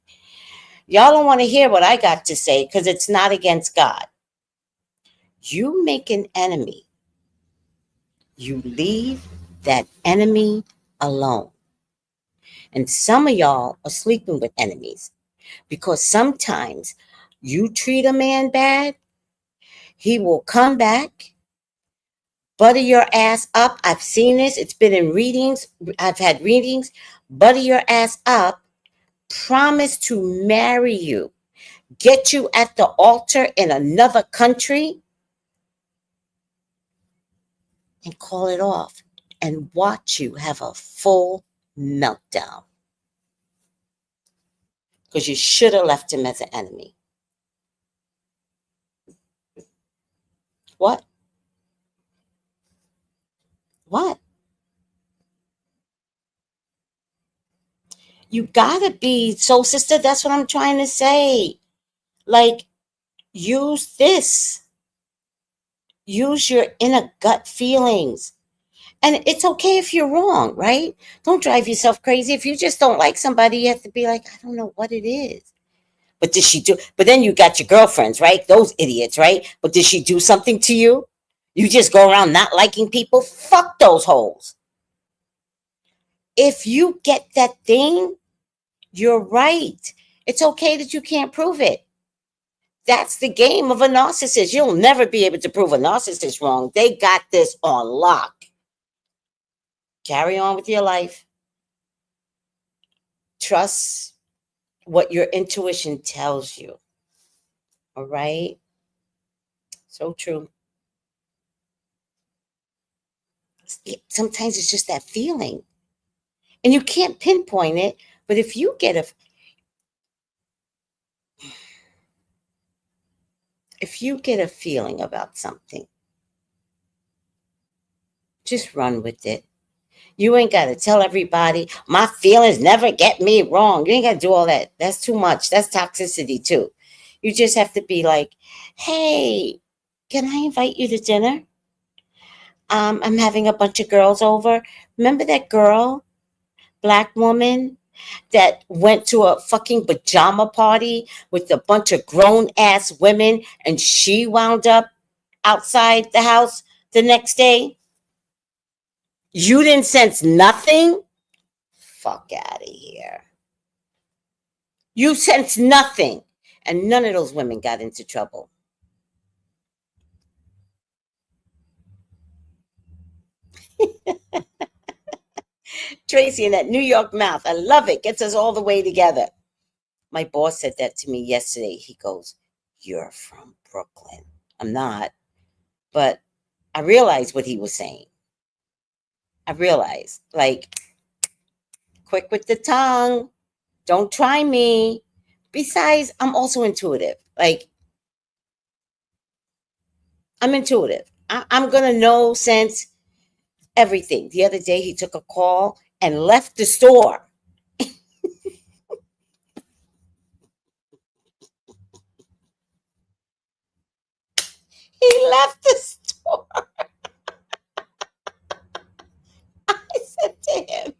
Y'all don't want to hear what I got to say because it's not against God. You make an enemy. You leave that enemy alone. And some of y'all are sleeping with enemies because sometimes you treat a man bad, he will come back, butter your ass up. I've seen this. It's been in readings. I've had readings. Butter your ass up. Promise to marry you. Get you at the altar in another country and call it off and watch you have a full meltdown. Because you should have left him as an enemy. What? What? You gotta be, so sister, that's what I'm trying to say. Like, use this. Use your inner gut feelings. And it's okay if you're wrong, right? Don't drive yourself crazy. If you just don't like somebody, you have to be like, I don't know what it is. But did she do? But then you got your girlfriends, right? Those idiots, right? But did she do something to you? You just go around not liking people? Fuck those hoes. If you get that thing, you're right. It's okay that you can't prove it. That's the game of a narcissist. You'll never be able to prove a narcissist wrong. They got this on lock. Carry on with your life. Trust what your intuition tells you. All right? So true. Sometimes it's just that feeling. And you can't pinpoint it, but if you get a feeling about something, just run with it. You ain't got to tell everybody, my feelings never get me wrong. You ain't got to do all that. That's too much. That's toxicity too. You just have to be like, hey, can I invite you to dinner? I'm having a bunch of girls over. Remember that girl, black woman, that went to a fucking pajama party with a bunch of grown ass women and she wound up outside the house the next day? You didn't sense nothing? Fuck out of here. You sensed nothing. And none of those women got into trouble. Tracey in that New York mouth. I love it. Gets us all the way together. My boss said that to me yesterday. He goes, you're from Brooklyn. I'm not. But I realized what he was saying. I realized, like, quick with the tongue. Don't try me. Besides, I'm also intuitive. Like, I'm intuitive. I'm going to know, sense everything. The other day, he took a call and left the store. He left the store. I said to him,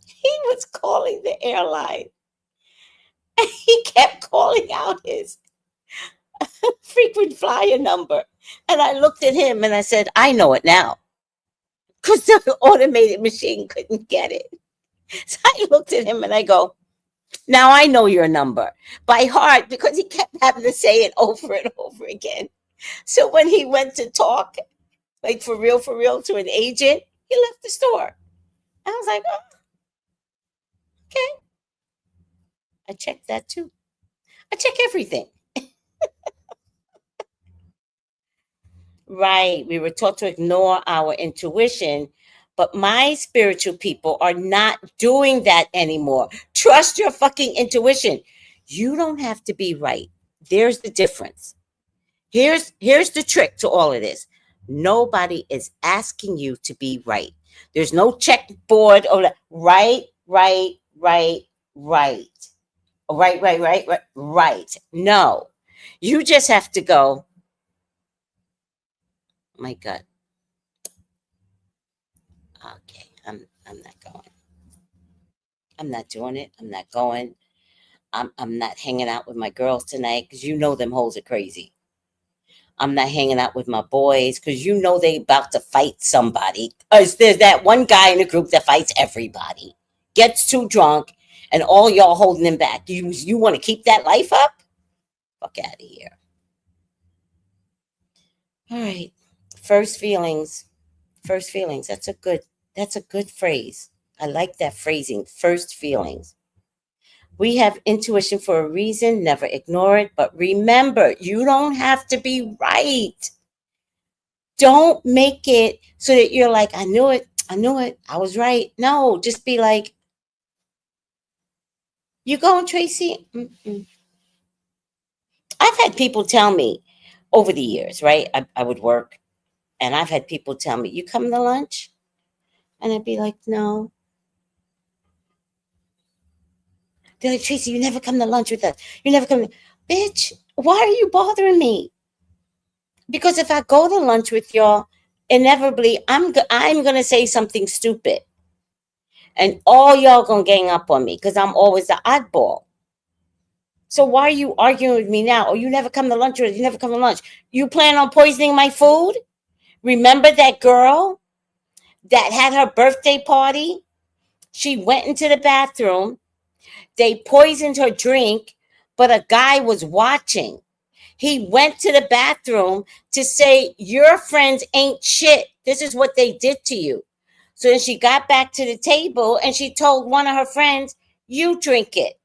he was calling the airline. And he kept calling out his frequent flyer number. And I looked at him and I said, I know it now. Because the automated machine couldn't get it. So I looked at him and I go, now I know your number by heart, because he kept having to say it over and over again. So when he went to talk, like for real, to an agent, he left the store. I was like, oh, okay. I checked that too. I check everything. Right. We were taught to ignore our intuition, but my spiritual people are not doing that anymore. Trust your fucking intuition. You don't have to be right. There's the difference. Here's the trick to all of this. Nobody is asking you to be right. There's no checkboard or right, right, right, right. Right. No. You just have to go, my gut. Okay, I'm not going. I'm not doing it. I'm not going. I'm not hanging out with my girls tonight because you know them hoes are crazy. I'm not hanging out with my boys because you know they about to fight somebody. Because there's that one guy in the group that fights everybody. Gets too drunk and all y'all holding him back. You want to keep that life up? Fuck out of here. All right. First feelings. That's a good phrase. I like that phrasing. First feelings. We have intuition for a reason. Never ignore it. But remember, you don't have to be right. Don't make it so that you're like, I knew it. I was right. No, just be like, you going, Tracey? Mm-mm. I've had people tell me over the years, right? I would work, and I've had people tell me, you come to lunch? And I'd be like, no. They're like, Tracey, you never come to lunch with us. You never come. Bitch, why are you bothering me? Because if I go to lunch with y'all, inevitably I'm going to say something stupid. And all y'all going to gang up on me because I'm always the oddball. So why are you arguing with me now? Oh, you never come to lunch, or you never come to lunch. You plan on poisoning my food? Remember that girl that had her birthday party? She went into the bathroom. They poisoned her drink, but a guy was watching. He went to the bathroom to say, your friends ain't shit. This is what they did to you. So then she got back to the table and she told one of her friends, you drink it.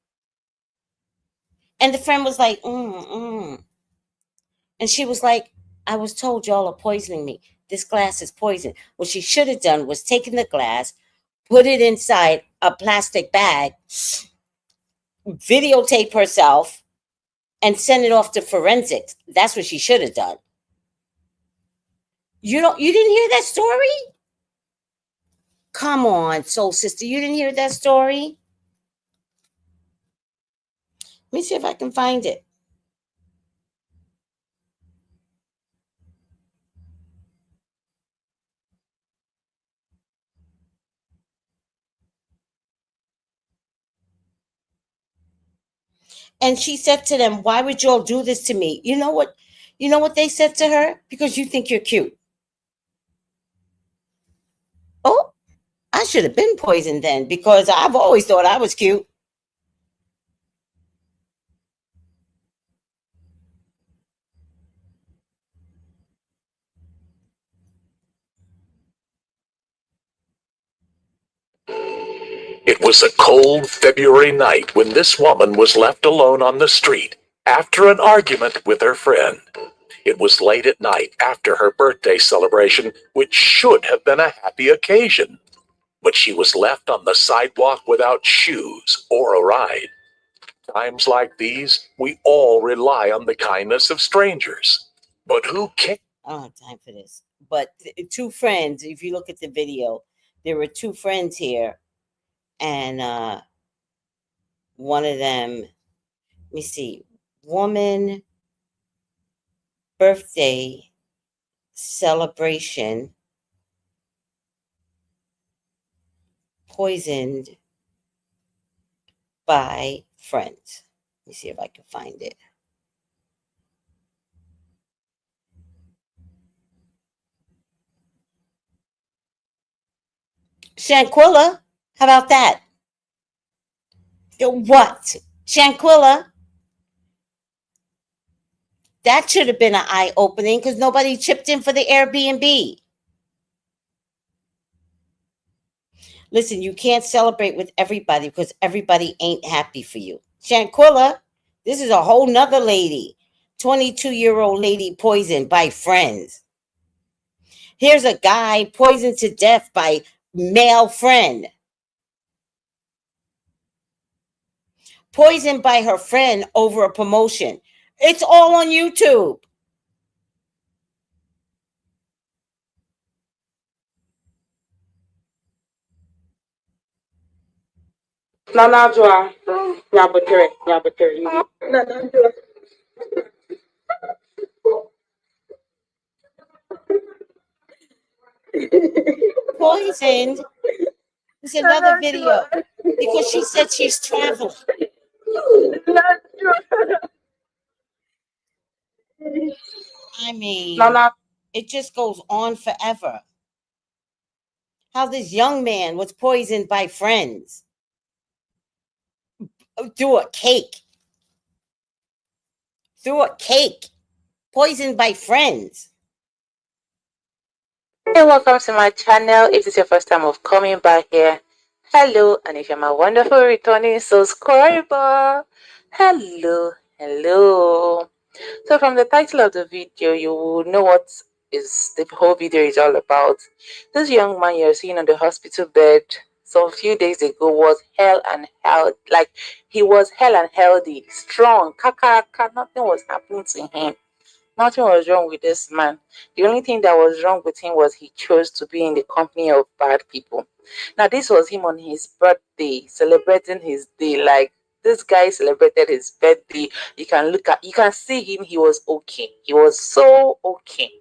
And the friend was like, And she was like, I was told y'all are poisoning me. This glass is poison. What she should have done was taken the glass, put it inside a plastic bag, videotape herself, and send it off to forensics. That's what she should have done. You didn't hear that story? Come on, soul sister, you didn't hear that story? Let me see if I can find it. And she said to them, why would y'all do this to me? You know what? You know what they said to her? Because you think you're cute. Oh, I should have been poisoned then because I've always thought I was cute. It was a cold February night when this woman was left alone on the street after an argument with her friend. It was late at night after her birthday celebration, which should have been a happy occasion. But she was left on the sidewalk without shoes or a ride. Times like these, we all rely on the kindness of strangers. But who cares? I don't have time for this. But two friends, if you look at the video, there were two friends here. And one of them, let me see, woman birthday celebration poisoned by friends. Let me see if I can find it. Shanquilla, how about that? What? Shanquilla? That should have been an eye opening because nobody chipped in for the Airbnb. Listen, you can't celebrate with everybody because everybody ain't happy for you. Shanquilla, this is a whole nother lady. 22-year-old lady poisoned by friends. Here's a guy poisoned to death by male friend. Poisoned by her friend over a promotion. It's all on YouTube. Nanajua, Nyabotere. Poisoned. There's another video because she said she's traveling. I mean, it just goes on forever. How this young man was poisoned by friends through a cake. Through a cake. Poisoned by friends. Hey, welcome to my channel. If this is your first time of coming back here, hello. And if you're my wonderful returning subscriber, hello. So from the title of the video, you will know what is the whole video is all about. This young man you're seeing on the hospital bed some few days ago was hell and healthy. Like, he was hell and healthy, strong, nothing was happening to him. Nothing was wrong with this man. The only thing that was wrong with him was he chose to be in the company of bad people. Now, this was him on his birthday, celebrating his day. Like, this guy celebrated his birthday. You can see him. He was okay. He was so okay.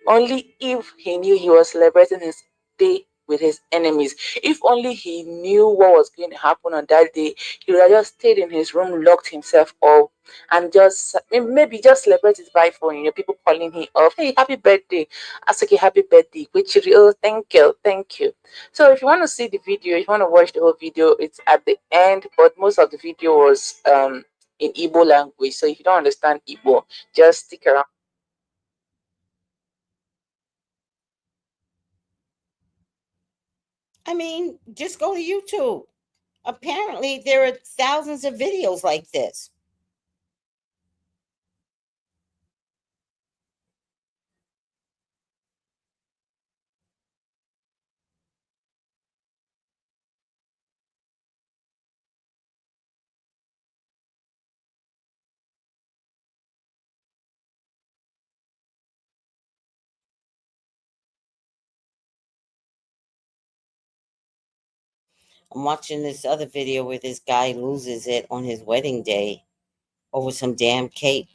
Only if he knew he was celebrating his day with his enemies. If only he knew what was going to happen on that day, he would have just stayed in his room, locked himself up, and just maybe just celebrate his by phone. People calling him up, hey, happy birthday. I say, okay, happy birthday. Which oh, thank you, thank you. So if you want to see the video, if you want to watch the whole video, it's at the end. But most of the video was in Igbo language. So if you don't understand Igbo, just stick around. I mean, just go to YouTube. Apparently, there are thousands of videos like this. I'm watching this other video where this guy loses it on his wedding day over some damn cake.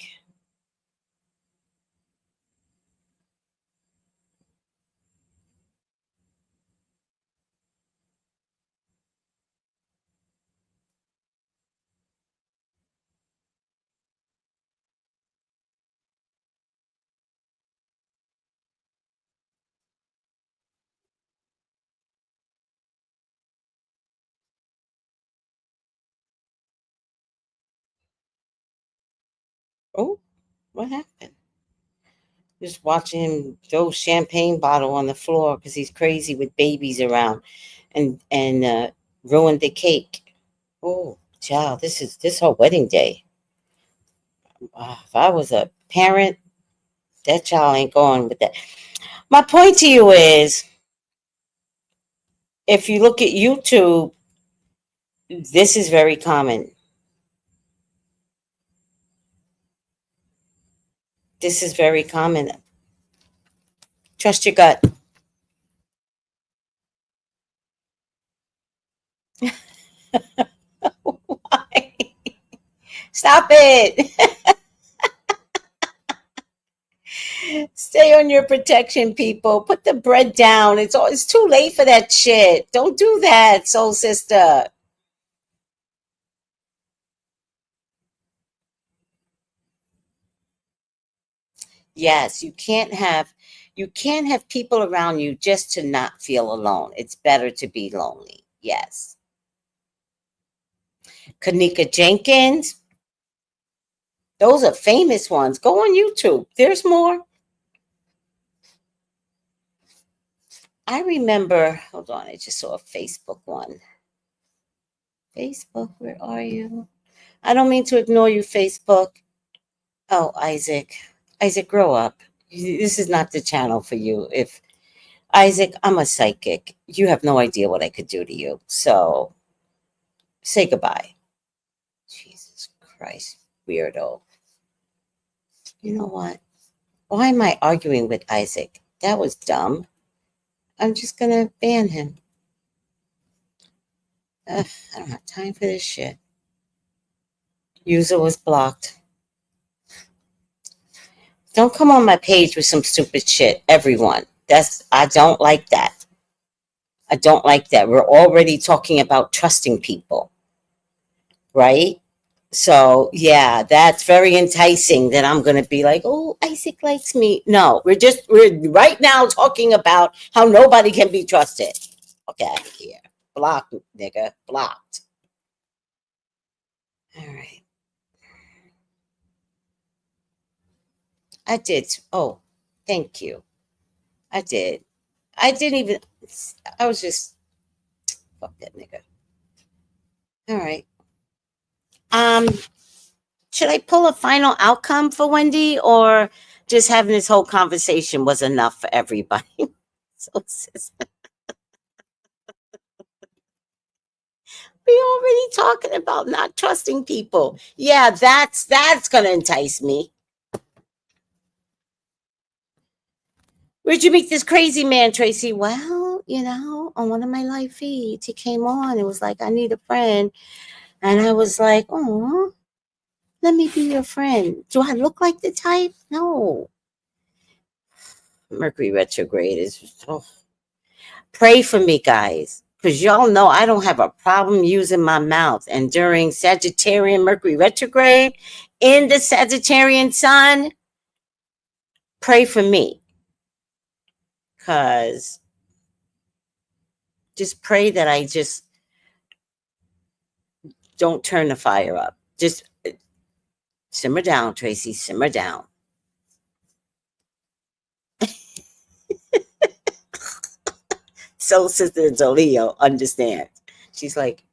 Oh, what happened? Just watching him throw champagne bottle on the floor because he's crazy with babies around, and ruined the cake. Oh, child, this whole wedding day. If I was a parent, that child ain't going with that. My point to you is, if you look at YouTube, this is very common. This is very common. Trust your gut. Why? Stop it. Stay on your protection, people. Put the bread down. It's too late for that shit. Don't do that, soul sister. Yes, you can't have people around you just to not feel alone. It's better to be lonely. Yes. Kanika Jenkins, those are famous ones. Go on YouTube. There's more. I remember, hold on, I just saw a Facebook one. Facebook, where are you? I don't mean to ignore you, Facebook. Oh, Isaac. Isaac, grow up. This is not the channel for you. If Isaac, I'm a psychic. You have no idea what I could do to you. So say goodbye. Jesus Christ, weirdo. You know what? Why am I arguing with Isaac? That was dumb. I'm just gonna ban him. Ugh, I don't have time for this shit. User was blocked. Don't come on my page with some stupid shit, everyone. I don't like that. I don't like that. We're already talking about trusting people, right? So yeah, that's very enticing that I'm gonna be like, oh, Isaac likes me. No, we're right now talking about how nobody can be trusted. Okay, out of here. Blocked, nigga. Blocked. All right. I did. Oh, thank you. I did. I didn't even. I was just. Fuck that nigga. All right. Um, should I pull a final outcome for Wendy, or just having this whole conversation was enough for everybody? So sis, we already talking about not trusting people. Yeah, that's gonna entice me. Where'd you meet this crazy man, Tracey? Well, on one of my live feeds, he came on. It was like, I need a friend. And I was like, oh, let me be your friend. Do I look like the type? No. Mercury retrograde is, oh. Pray for me, guys, because y'all know I don't have a problem using my mouth. And during Sagittarian Mercury retrograde in the Sagittarian sun, pray for me. Because just pray that I just don't turn the fire up. Just simmer down, Tracy, simmer down. Soul Sister Zolio understands. She's like,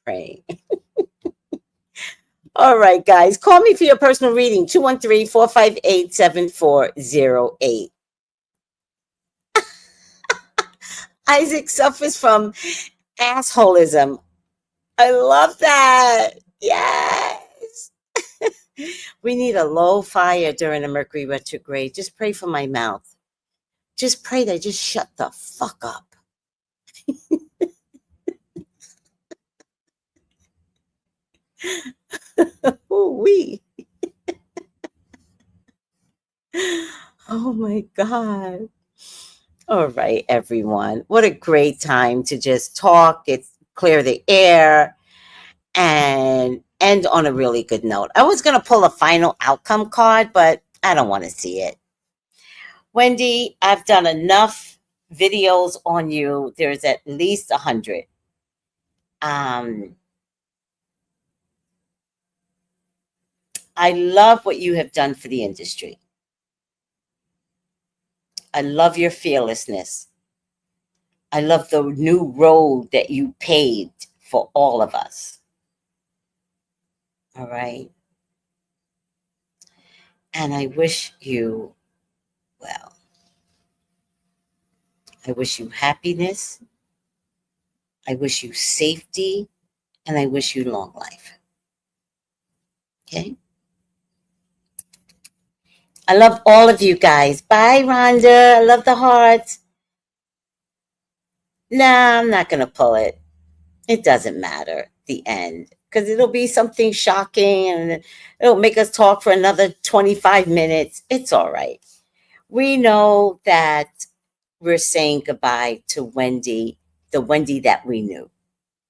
praying. All right, guys. Call me for your personal reading, 213-458-7408. Isaac suffers from assholism. I love that. Yes. We need a low fire during the Mercury retrograde. Just pray for my mouth. Just pray that I just shut the fuck up. Ooh-wee. Oh my God. All right, everyone. What a great time to just talk, clear the air, and end on a really good note. I was going to pull a final outcome card, but I don't want to see it. Wendy, I've done enough videos on you. There's at least 100. I love what you have done for the industry. I love your fearlessness. I love the new road that you paved for all of us. All right. And I wish you well. I wish you happiness. I wish you safety. And I wish you long life. Okay? I love all of you guys. Bye, Rhonda. I love the hearts. Nah, I'm not going to pull it. It doesn't matter, the end. Because it'll be something shocking and it'll make us talk for another 25 minutes. It's all right. We know that we're saying goodbye to Wendy, the Wendy that we knew.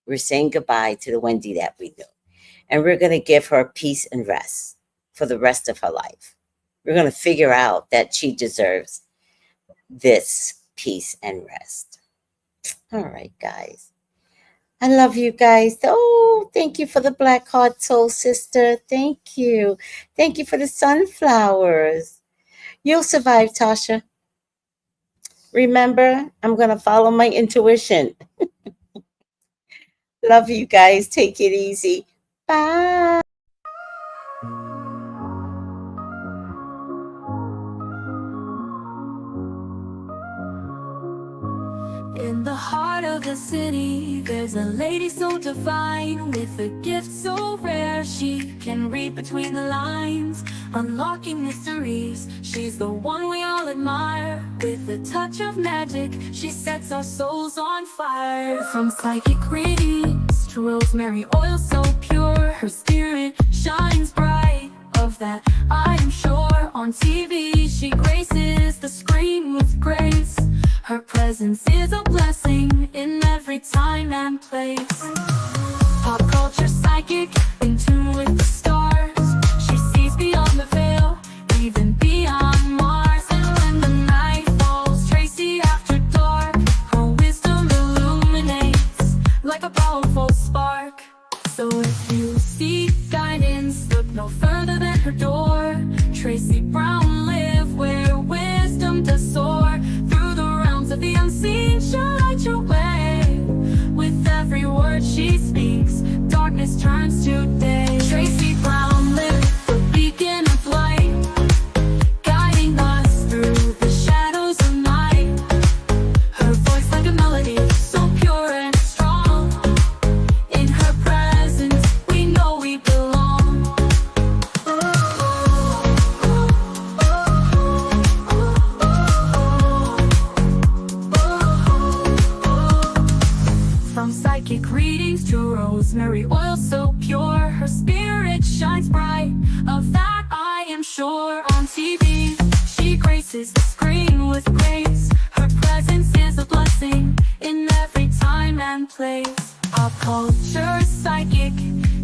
We're saying goodbye to the Wendy that we knew. And we're going to give her peace and rest for the rest of her life. We're going to figure out that she deserves this peace and rest. All right, guys. I love you guys. Oh, thank you for the Black Heart Soul Sister. Thank you. Thank you for the sunflowers. You'll survive, Tasha. Remember, I'm going to follow my intuition. Love you guys. Take it easy. Bye. In the heart of the city, there's a lady so divine, with a gift so rare. She can read between the lines, unlocking mysteries. She's the one we all admire. With a touch of magic, she sets our souls on fire. From psychic readings to rosemary oil so pure, her spirit shines bright. Of that I am sure. On TV, she graces the screen with grace. Her presence is a blessing in every time and place. Pop culture psychic, in tune with the stars. She sees beyond the veil, even beyond Mars. And when the night falls, Tracey after dark, her wisdom illuminates like a powerful spark. So if you seek guidance, look no further than her door. Tracey Brown live where wisdom does soar. Through the realms of the unseen, she'll light your way. With every word she speaks, darkness turns to day. Tracey Brown live, the beacon of light, guiding us through the shadows of night. Her voice like a melody, so pure and strong. In her presence, we know we belong. From psychic readings to rosemary oil so pure, her spirit shines bright. Of that I am sure. On TV, she She graces the screen with grace. Her presence is a blessing in every time and place. Pop culture psychic,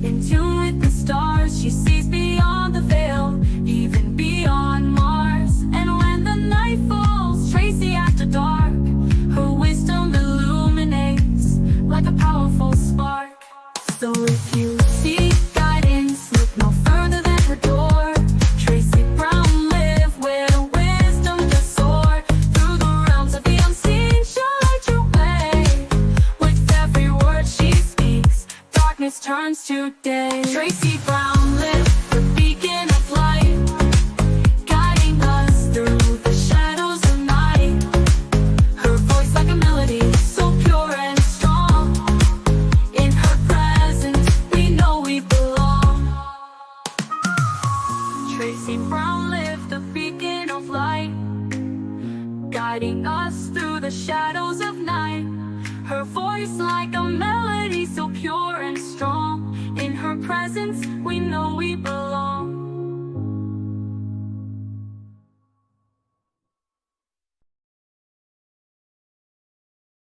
in tune with the stars. She sees beyond the veil, even beyond Mars. And when the night falls, Tracey after dark, her wisdom illuminates like a powerful spark. So if you seek guidance, look no further than her door. Tracey Brown live where wisdom does soar. Through the realms of the unseen, she'll light your way. With every word she speaks, darkness turns to day. Tracey Brown live, the beacon of light, guiding us through the shadows of night. Her voice like a melody, so pure and strong. In her presence, we know we belong. Tracey Brown lived the beacon of light, guiding us through the shadows of night. Her voice like a melody, so pure and strong. In her presence, we know we belong.